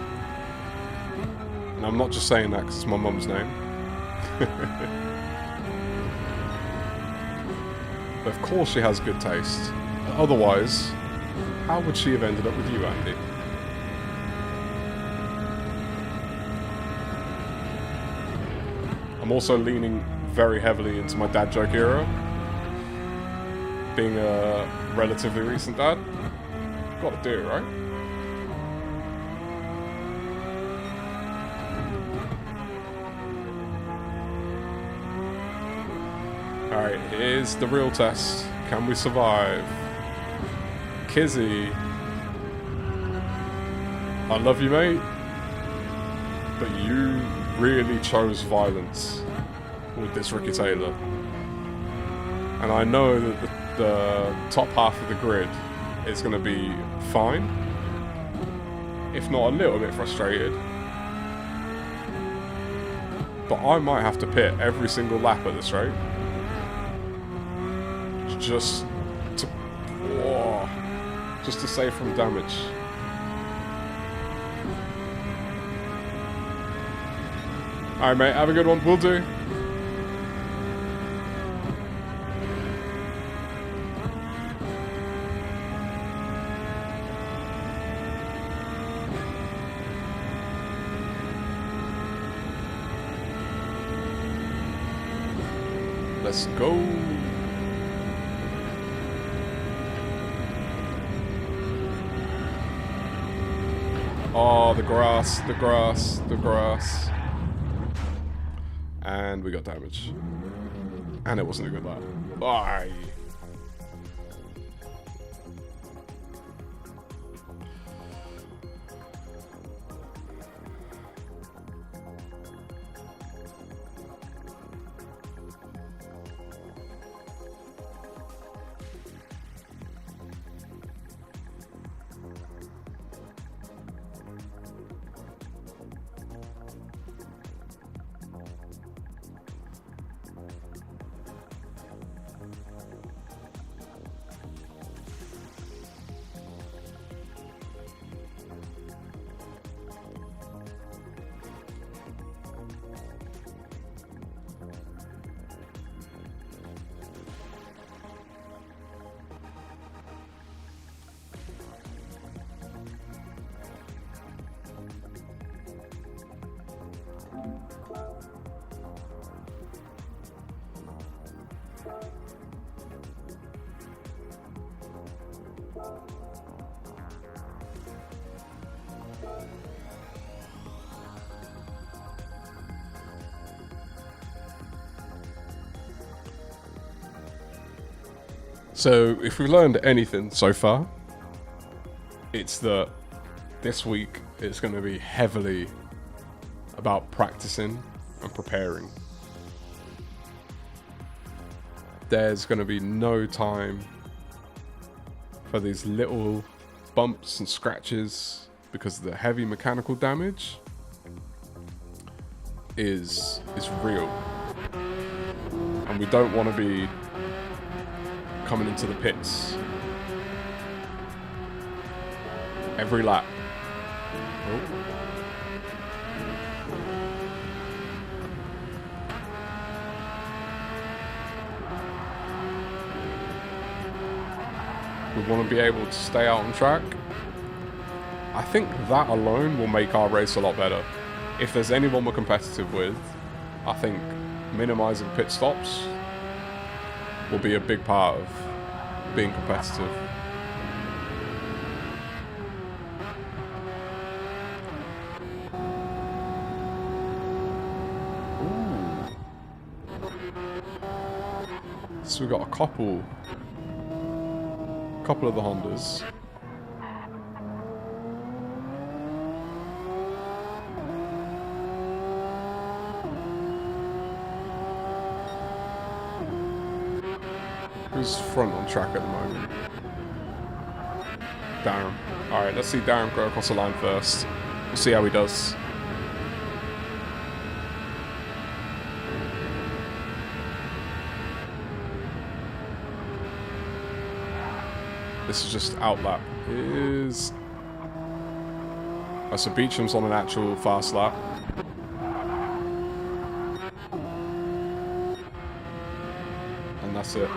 And I'm not just saying that because it's my mum's name. But of course she has good taste. Otherwise, how would she have ended up with you, Andy? I'm also leaning very heavily into my dad joke era. Being a relatively recent dad. Gotta do it, right? Alright, here's the real test. Can we survive? Kizzy. I love you, mate. But you really chose violence with this Ricky Taylor. And I know that the top half of the grid is going to be fine. If not a little bit frustrated. But I might have to pit every single lap at this rate. Just to save from damage. Alright, mate, have a good one. Will do. Let's go. Oh, the grass, the grass, the grass. And we got damage. And it wasn't a good lap. Bye. So, if we've learned anything so far, it's that this week it's going to be heavily about practicing and preparing. There's going to be no time for these little bumps and scratches because the heavy mechanical damage is real. And we don't want to be coming into the pits every lap. Oh. We want to be able to stay out on track. I think that alone will make our race a lot better. If there's anyone we're competitive with, I think minimizing pit stops will be a big part of being competitive. Ooh. So we've got a couple of the Hondas. Who's front on track at the moment? Darren. Alright, let's see Darren go across the line first. We'll see how he does. This is just outlap. So Beecham's on an actual fast lap. And that's it.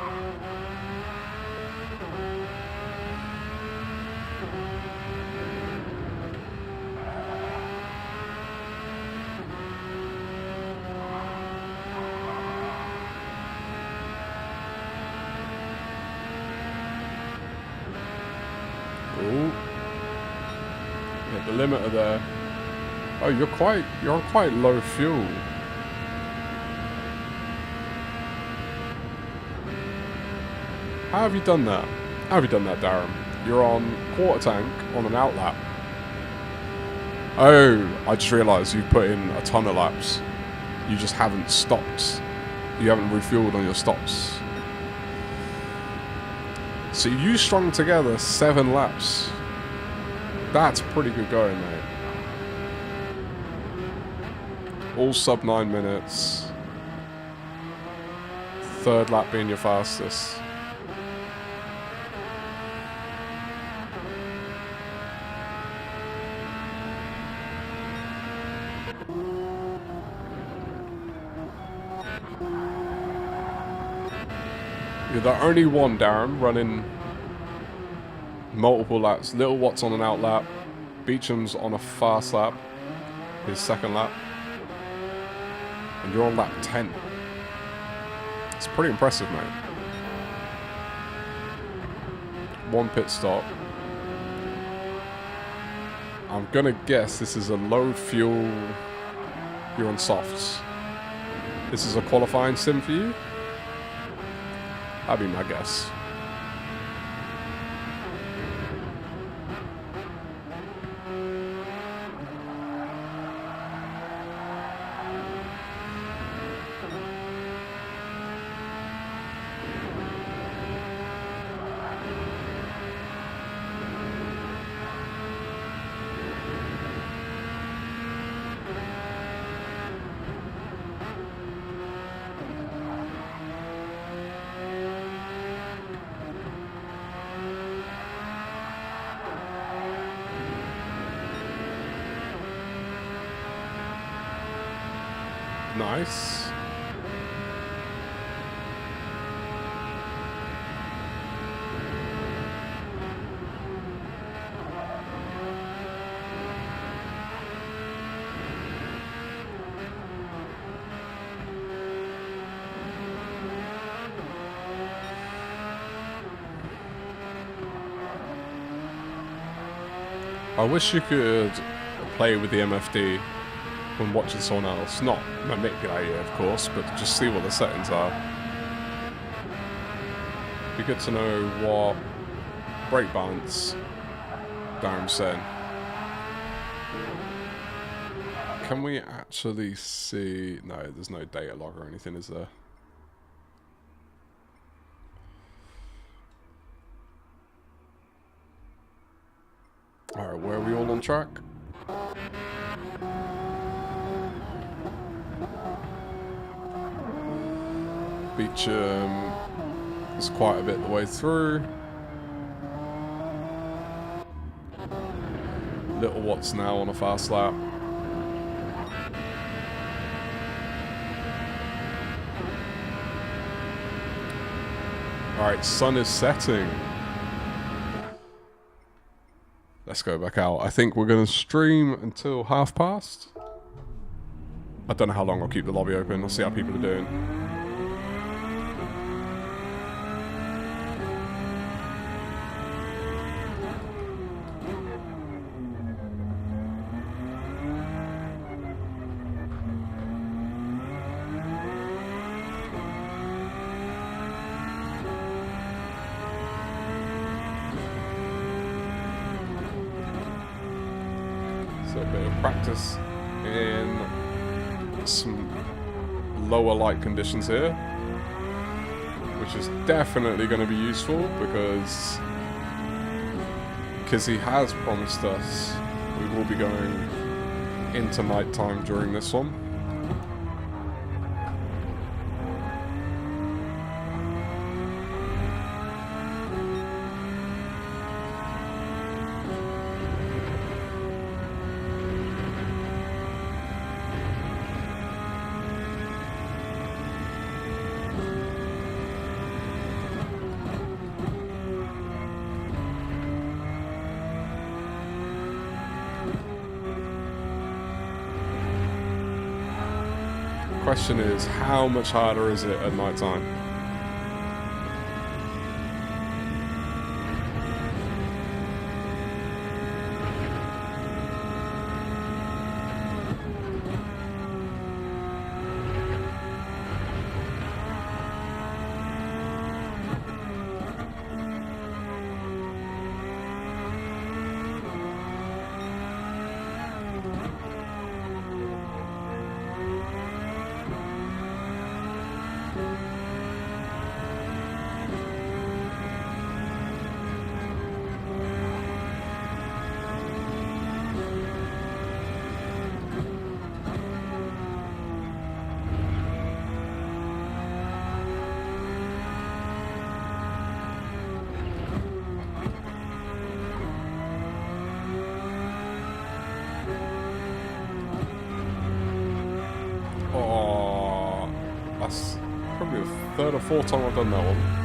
Ooh. Hit the limiter there. Oh, you're on quite low fuel. How have you done that? How have you done that, Darren? You're on quarter tank on an outlap. Oh, I just realised you've put in a ton of laps. You just haven't stopped. You haven't refueled on your stops. So you strung together 7 laps. That's pretty good going, mate. All sub 9 minutes. Third lap being your fastest. You're the only one, Darren, running multiple laps. Little Watt's on an out lap. Beecham's on a fast lap. His second lap. And you're on lap 10. It's pretty impressive, mate. 1 pit stop. I'm gonna guess this is a low fuel. You're on softs. This is a qualifying sim for you? That'd be my guess. Nice. I wish you could play with the MFD when watching someone else. Not manipulate it, of course, but just see what the settings are. Be good to know what brake balance Darren's saying. Can we actually see... No, there's no data log or anything, is there? Alright, where are we all on track? Beecham is quite a bit the way through. Little Watt's now on a fast lap. Alright, sun is setting. Let's go back out. I think we're going to stream until past. I don't know how long I'll keep the lobby open. I'll see how people are doing. So a bit of practice in some lower light conditions here, which is definitely going to be useful because Kizzy has promised us we will be going into nighttime during this one. Question is, how much harder is it at night time? Oh, that's probably the third or fourth time I've done that one.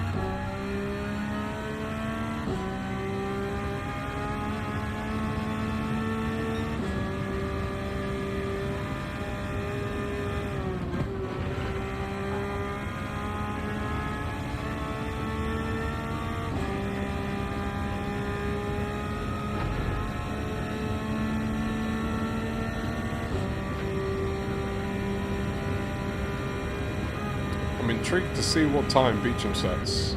I'm intrigued to see what time Beecham sets.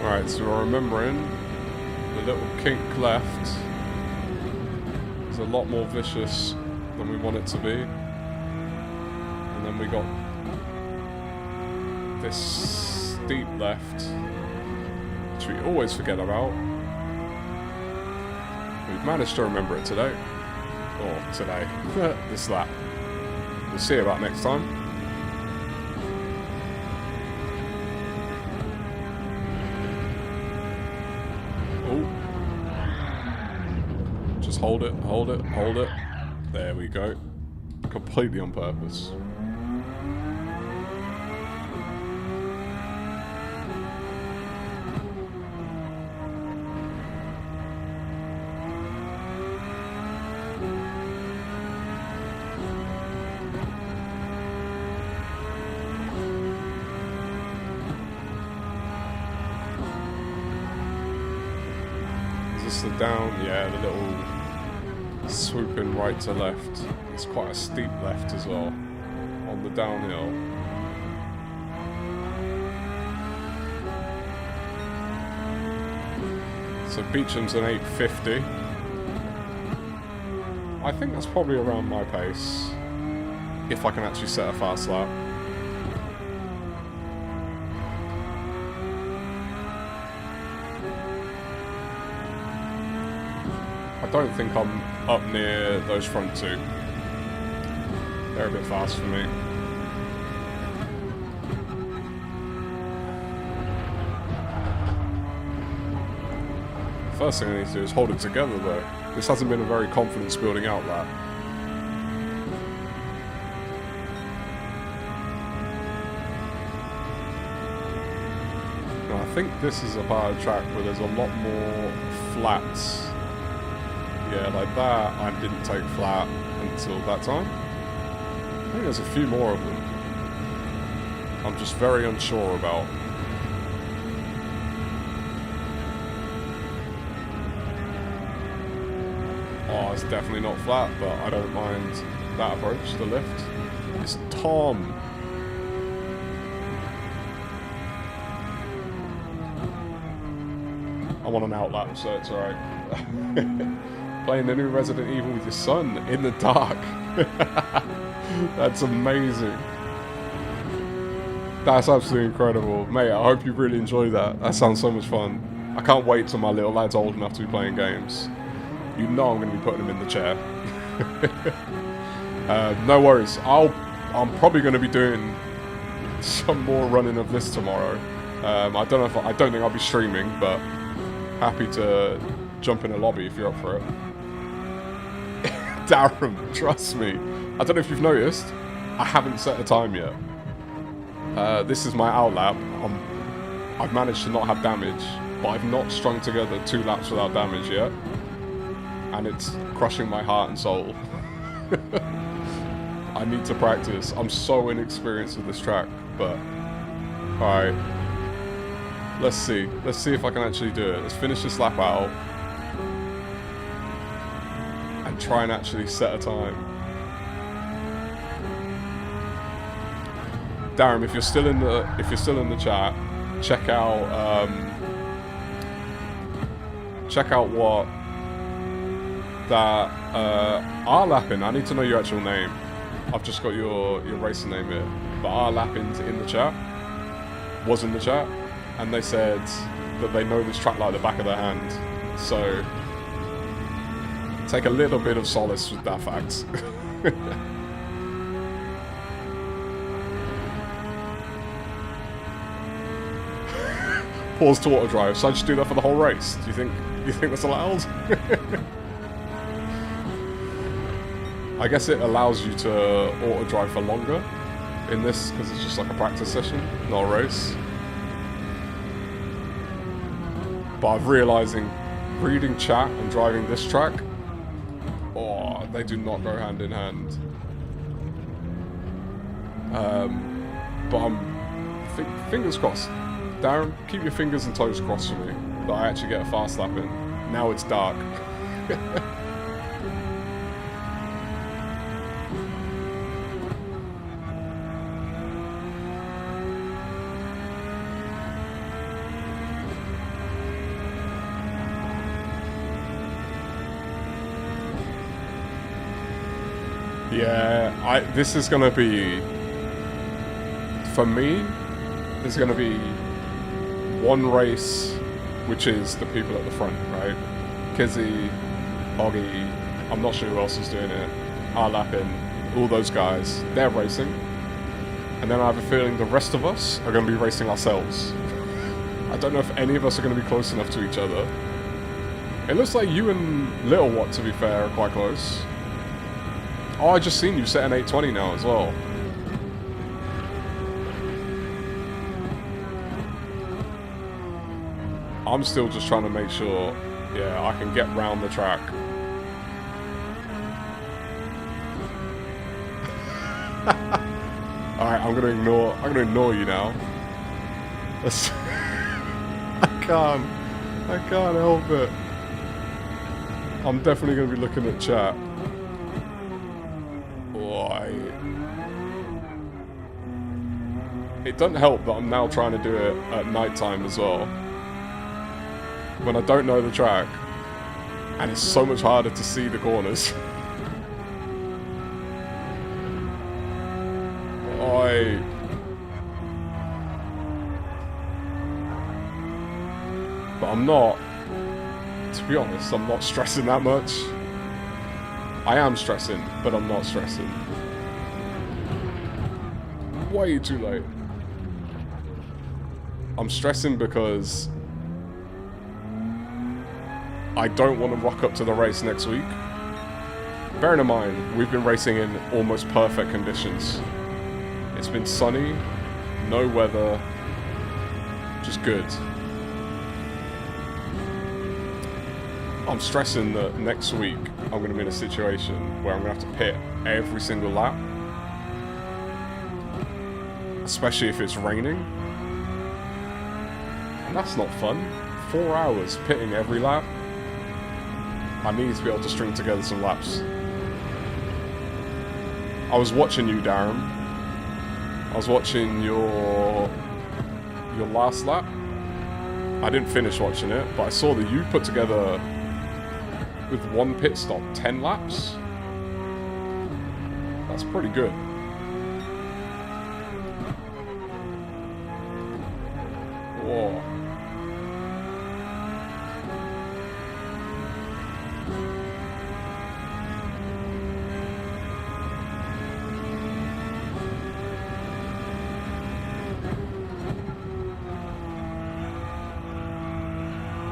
Alright, so we're remembering the little kink left is a lot more vicious than we want it to be. And then we got this steep left, which we always forget about. We've managed to remember it today. Or today. This lap. We'll see about next time. Oh. Just hold it, hold it, hold it. There we go. Completely on purpose. Is this the down? Yeah, the little swooping right to left. It's quite a steep left as well on the downhill. So Beecham's an 850. I think that's probably around my pace if I can actually set a fast lap. I don't think I'm up near those front two. They're a bit fast for me. First thing I need to do is hold it together though. This hasn't been a very confidence building out lap. Now, I think this is a part of the track where there's a lot more flats. Yeah, like that, I didn't take flat until that time. I think there's a few more of them. I'm just very unsure about. Oh, it's definitely not flat, but I don't mind that approach, the lift. It's Tom. I want an outlap, so it's alright. Playing the new Resident Evil with your son in the dark. That's amazing. That's absolutely incredible. Mate, I hope you really enjoy that. That sounds so much fun. I can't wait till my little lad's old enough to be playing games. You know I'm going to be putting him in the chair. No worries. I'm probably going to be doing some more running of this tomorrow. I don't think I'll be streaming, but happy to jump in a lobby if you're up for it. Darren, trust me. I don't know if you've noticed, I haven't set a time yet. This is my out lap. I've managed to not have damage, but I've not strung together 2 laps without damage yet. And it's crushing my heart and soul. I need to practice. I'm so inexperienced with this track, but... Alright. Let's see. Let's see if I can actually do it. Let's finish this lap out. And try and actually set a time. Darren, if you're still in the chat, check out what that R-Lapping. I need to know your actual name. I've just got your racing name here. But R-Lapping's in the chat. Was in the chat. And they said that they know this track like the back of their hand. So take a little bit of solace with that fact. Pause to auto drive. So I just do that for the whole race. Do you think that's allowed? I guess it allows you to auto drive for longer in this because it's just like a practice session, not a race. But I'm realizing reading chat and driving this track, oh, they do not go hand in hand. But I'm fingers crossed. Darren, keep your fingers and toes crossed for me that I actually get a fast lap in. Now it's dark. Yeah, this is gonna be, for me, there's gonna be one race, which is the people at the front, right? Kizzy, Hoggy, I'm not sure who else is doing it, R-Lapping, all those guys, they're racing. And then I have a feeling the rest of us are gonna be racing ourselves. I don't know if any of us are gonna be close enough to each other. It looks like you and Little Watt, to be fair, are quite close. Oh, I just seen you set an 820 now as well. I'm still just trying to make sure, yeah, I can get round the track. Alright, I'm gonna ignore you now. I can't help it. I'm definitely gonna be looking at chat. It doesn't help that I'm now trying to do it at night time as well. When I don't know the track, and it's so much harder to see the corners. But I'm not, to be honest, I'm not stressing that much. I am stressing, but I'm not stressing. Way too late. I'm stressing because I don't want to rock up to the race next week. Bearing in mind, we've been racing in almost perfect conditions. It's been sunny, no weather, just good. I'm stressing that next week I'm going to be in a situation where I'm going to have to pit every single lap. Especially if it's raining. And that's not fun. 4 hours pitting every lap. I need to be able to string together some laps. I was watching you, Darren. I was watching your last lap. I didn't finish watching it, but I saw that you put together, with one pit stop, 10 laps. That's pretty good. Whoa.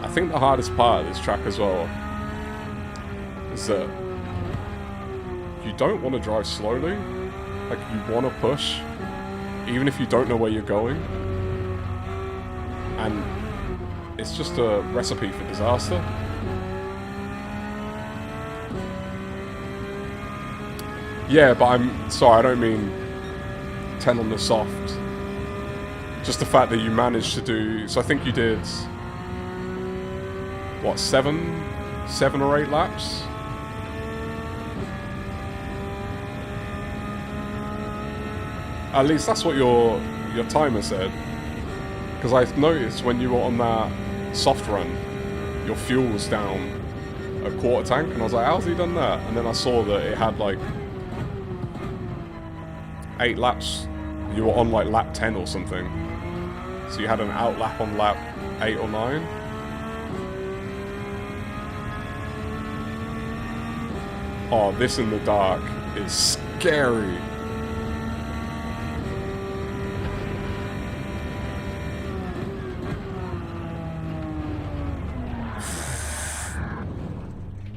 I think the hardest part of this track as well is that you don't want to drive slowly. Like, you want to push, even if you don't know where you're going. And it's just a recipe for disaster. Yeah, but I'm sorry, I don't mean 10 on the soft. Just the fact that you managed to do... So I think you did... What, 7 or 8 laps? At least that's what your timer said. Because I noticed when you were on that soft run, your fuel was down a quarter tank, and I was like, how's he done that? And then I saw that it had like 8 laps. You were on like lap 10 or something. So you had an out lap on lap 8 or 9. Oh, this in the dark is scary.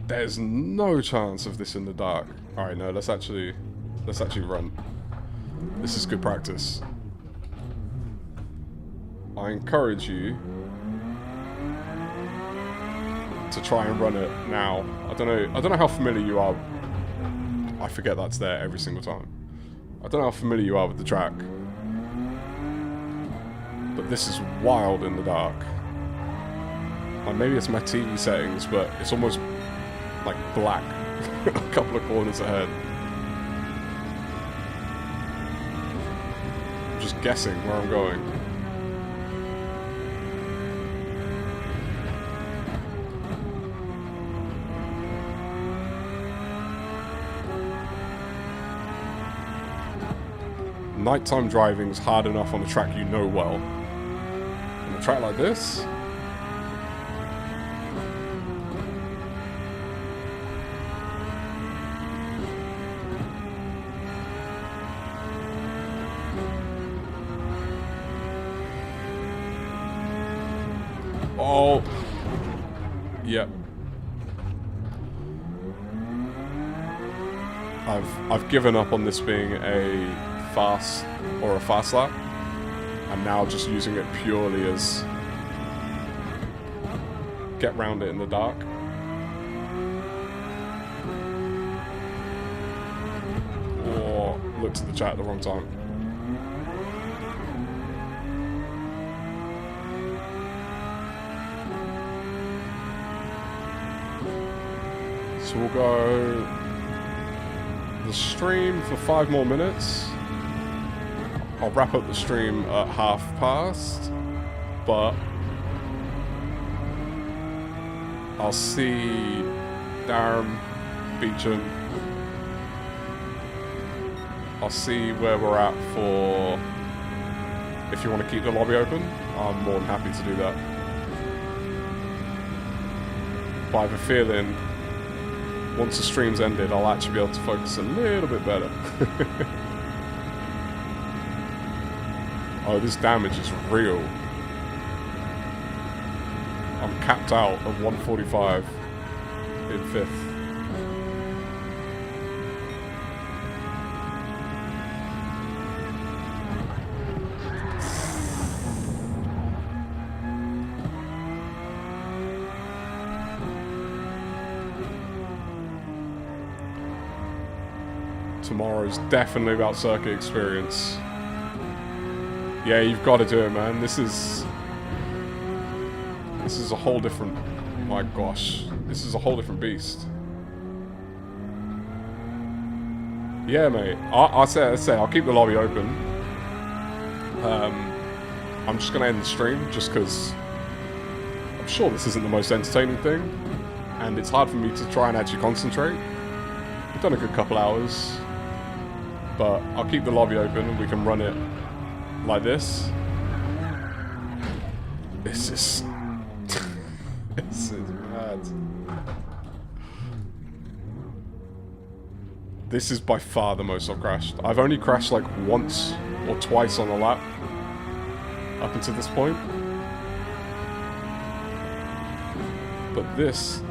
There's no chance of this in the dark. Alright, no, let's actually run. This is good practice. I encourage you to try and run it now. I don't know how familiar you are. I forget that's there every single time. I don't know how familiar you are with the track. But this is wild in the dark. Like, maybe it's my TV settings, but it's almost like black a couple of corners ahead. I'm just guessing where I'm going. Nighttime driving is hard enough on a track you know well. On a track like this, oh, yep. I've given up on this being a fast lap. I'm now just using it purely as get round it in the dark. Or looked at the chat at the wrong time. So we'll go the stream for 5 more minutes. I'll wrap up the stream at past, but I'll see Darren, Beecham. I'll see where we're at for... If you want to keep the lobby open, I'm more than happy to do that. But I have a feeling once the stream's ended, I'll actually be able to focus a little bit better. Oh, this damage is real. I'm capped out at 145 in 5th. Tomorrow's definitely about circuit experience. Yeah, you've got to do it, man. This is a whole different... My gosh. This is a whole different beast. Yeah, mate. I'll say, I'll keep the lobby open. I'm just going to end the stream, just because I'm sure this isn't the most entertaining thing. And it's hard for me to try and actually concentrate. We've done a good couple hours. But I'll keep the lobby open and we can run it like this. This is... this is mad. This is by far the most I've crashed. I've only crashed like once or twice on a lap up until this point. But this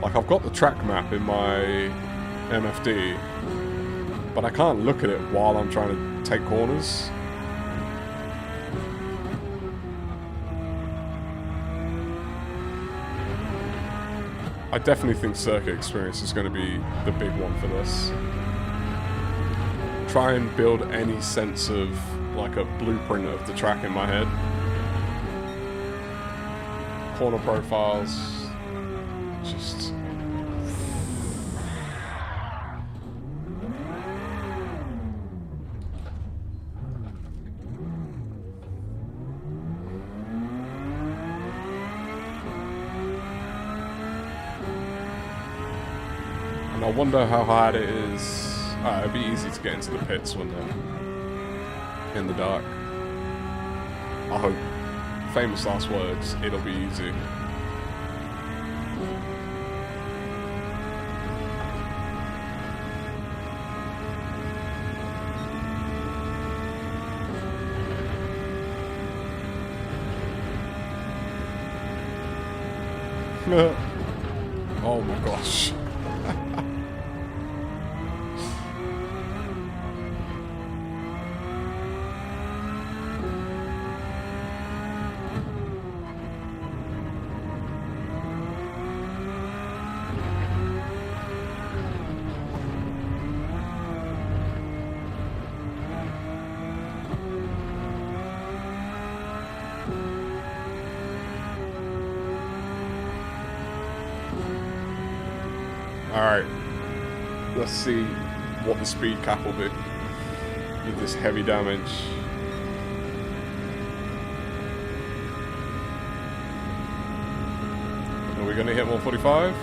Like, I've got the track map in my MFD, but I can't look at it while I'm trying to take corners. I definitely think circuit experience is going to be the big one for this. Try and build any sense of like a blueprint of the track in my head. Corner profiles, just... I wonder how hard it is. It'd be easy to get into the pits when they're in the dark. I hope. Famous last words, it'll be easy. Oh my gosh. Alright, let's see what the speed cap will be with this heavy damage. Are we going to hit 145?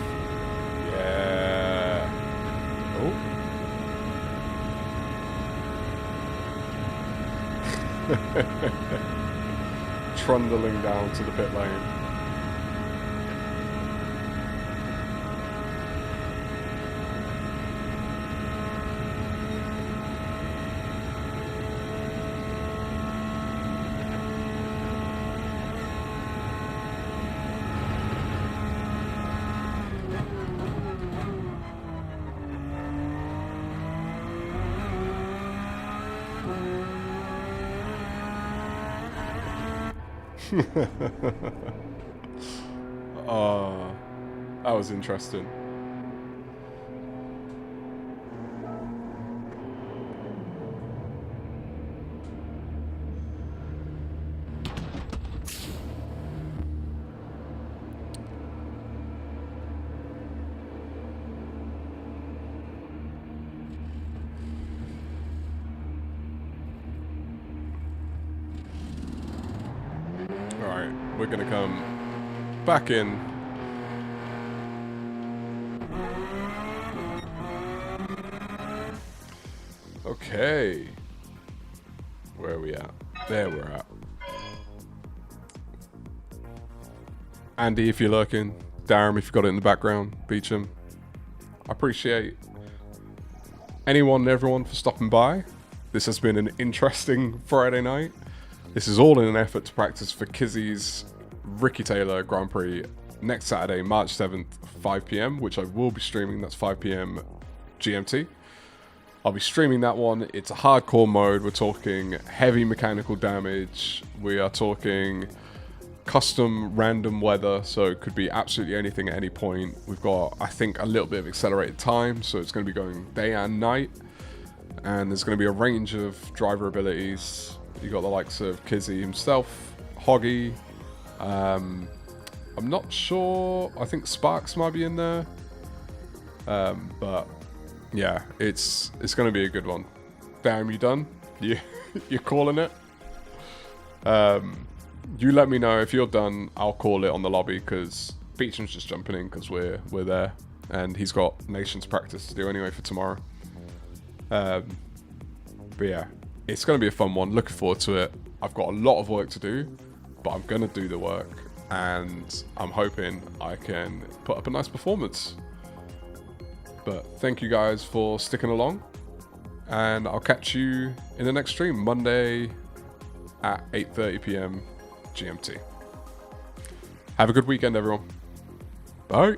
Yeah. Oh. Trundling down to the pit lane. Oh, that was interesting. Alright, we're gonna come back in. Okay. Where are we at? There we're at. Andy, if you're lurking. Darren, if you've got it in the background. Beecham. I appreciate anyone and everyone for stopping by. This has been an interesting Friday night. This is all in an effort to practice for Kizzy's Ricky Taylor Grand Prix next Saturday, March 7th, 5 p.m, which I will be streaming. That's 5 p.m. GMT. I'll be streaming that one. It's a hardcore mode. We're talking heavy mechanical damage. We are talking custom random weather, so it could be absolutely anything at any point. We've got, I think, a little bit of accelerated time, so it's going to be going day and night. And there's going to be a range of driver abilities. You got the likes of Kizzy himself, Hoggy. I'm not sure. I think Sparks might be in there. But yeah, it's going to be a good one. Damn, you done? You're calling it? You let me know if you're done. I'll call it on the lobby because Beecham's just jumping in because we're there, and he's got nations practice to do anyway for tomorrow. But yeah. It's going to be a fun one. Looking forward to it. I've got a lot of work to do, but I'm going to do the work, and I'm hoping I can put up a nice performance. But thank you guys for sticking along, and I'll catch you in the next stream, Monday at 8:30 p.m. GMT. Have a good weekend, everyone. Bye.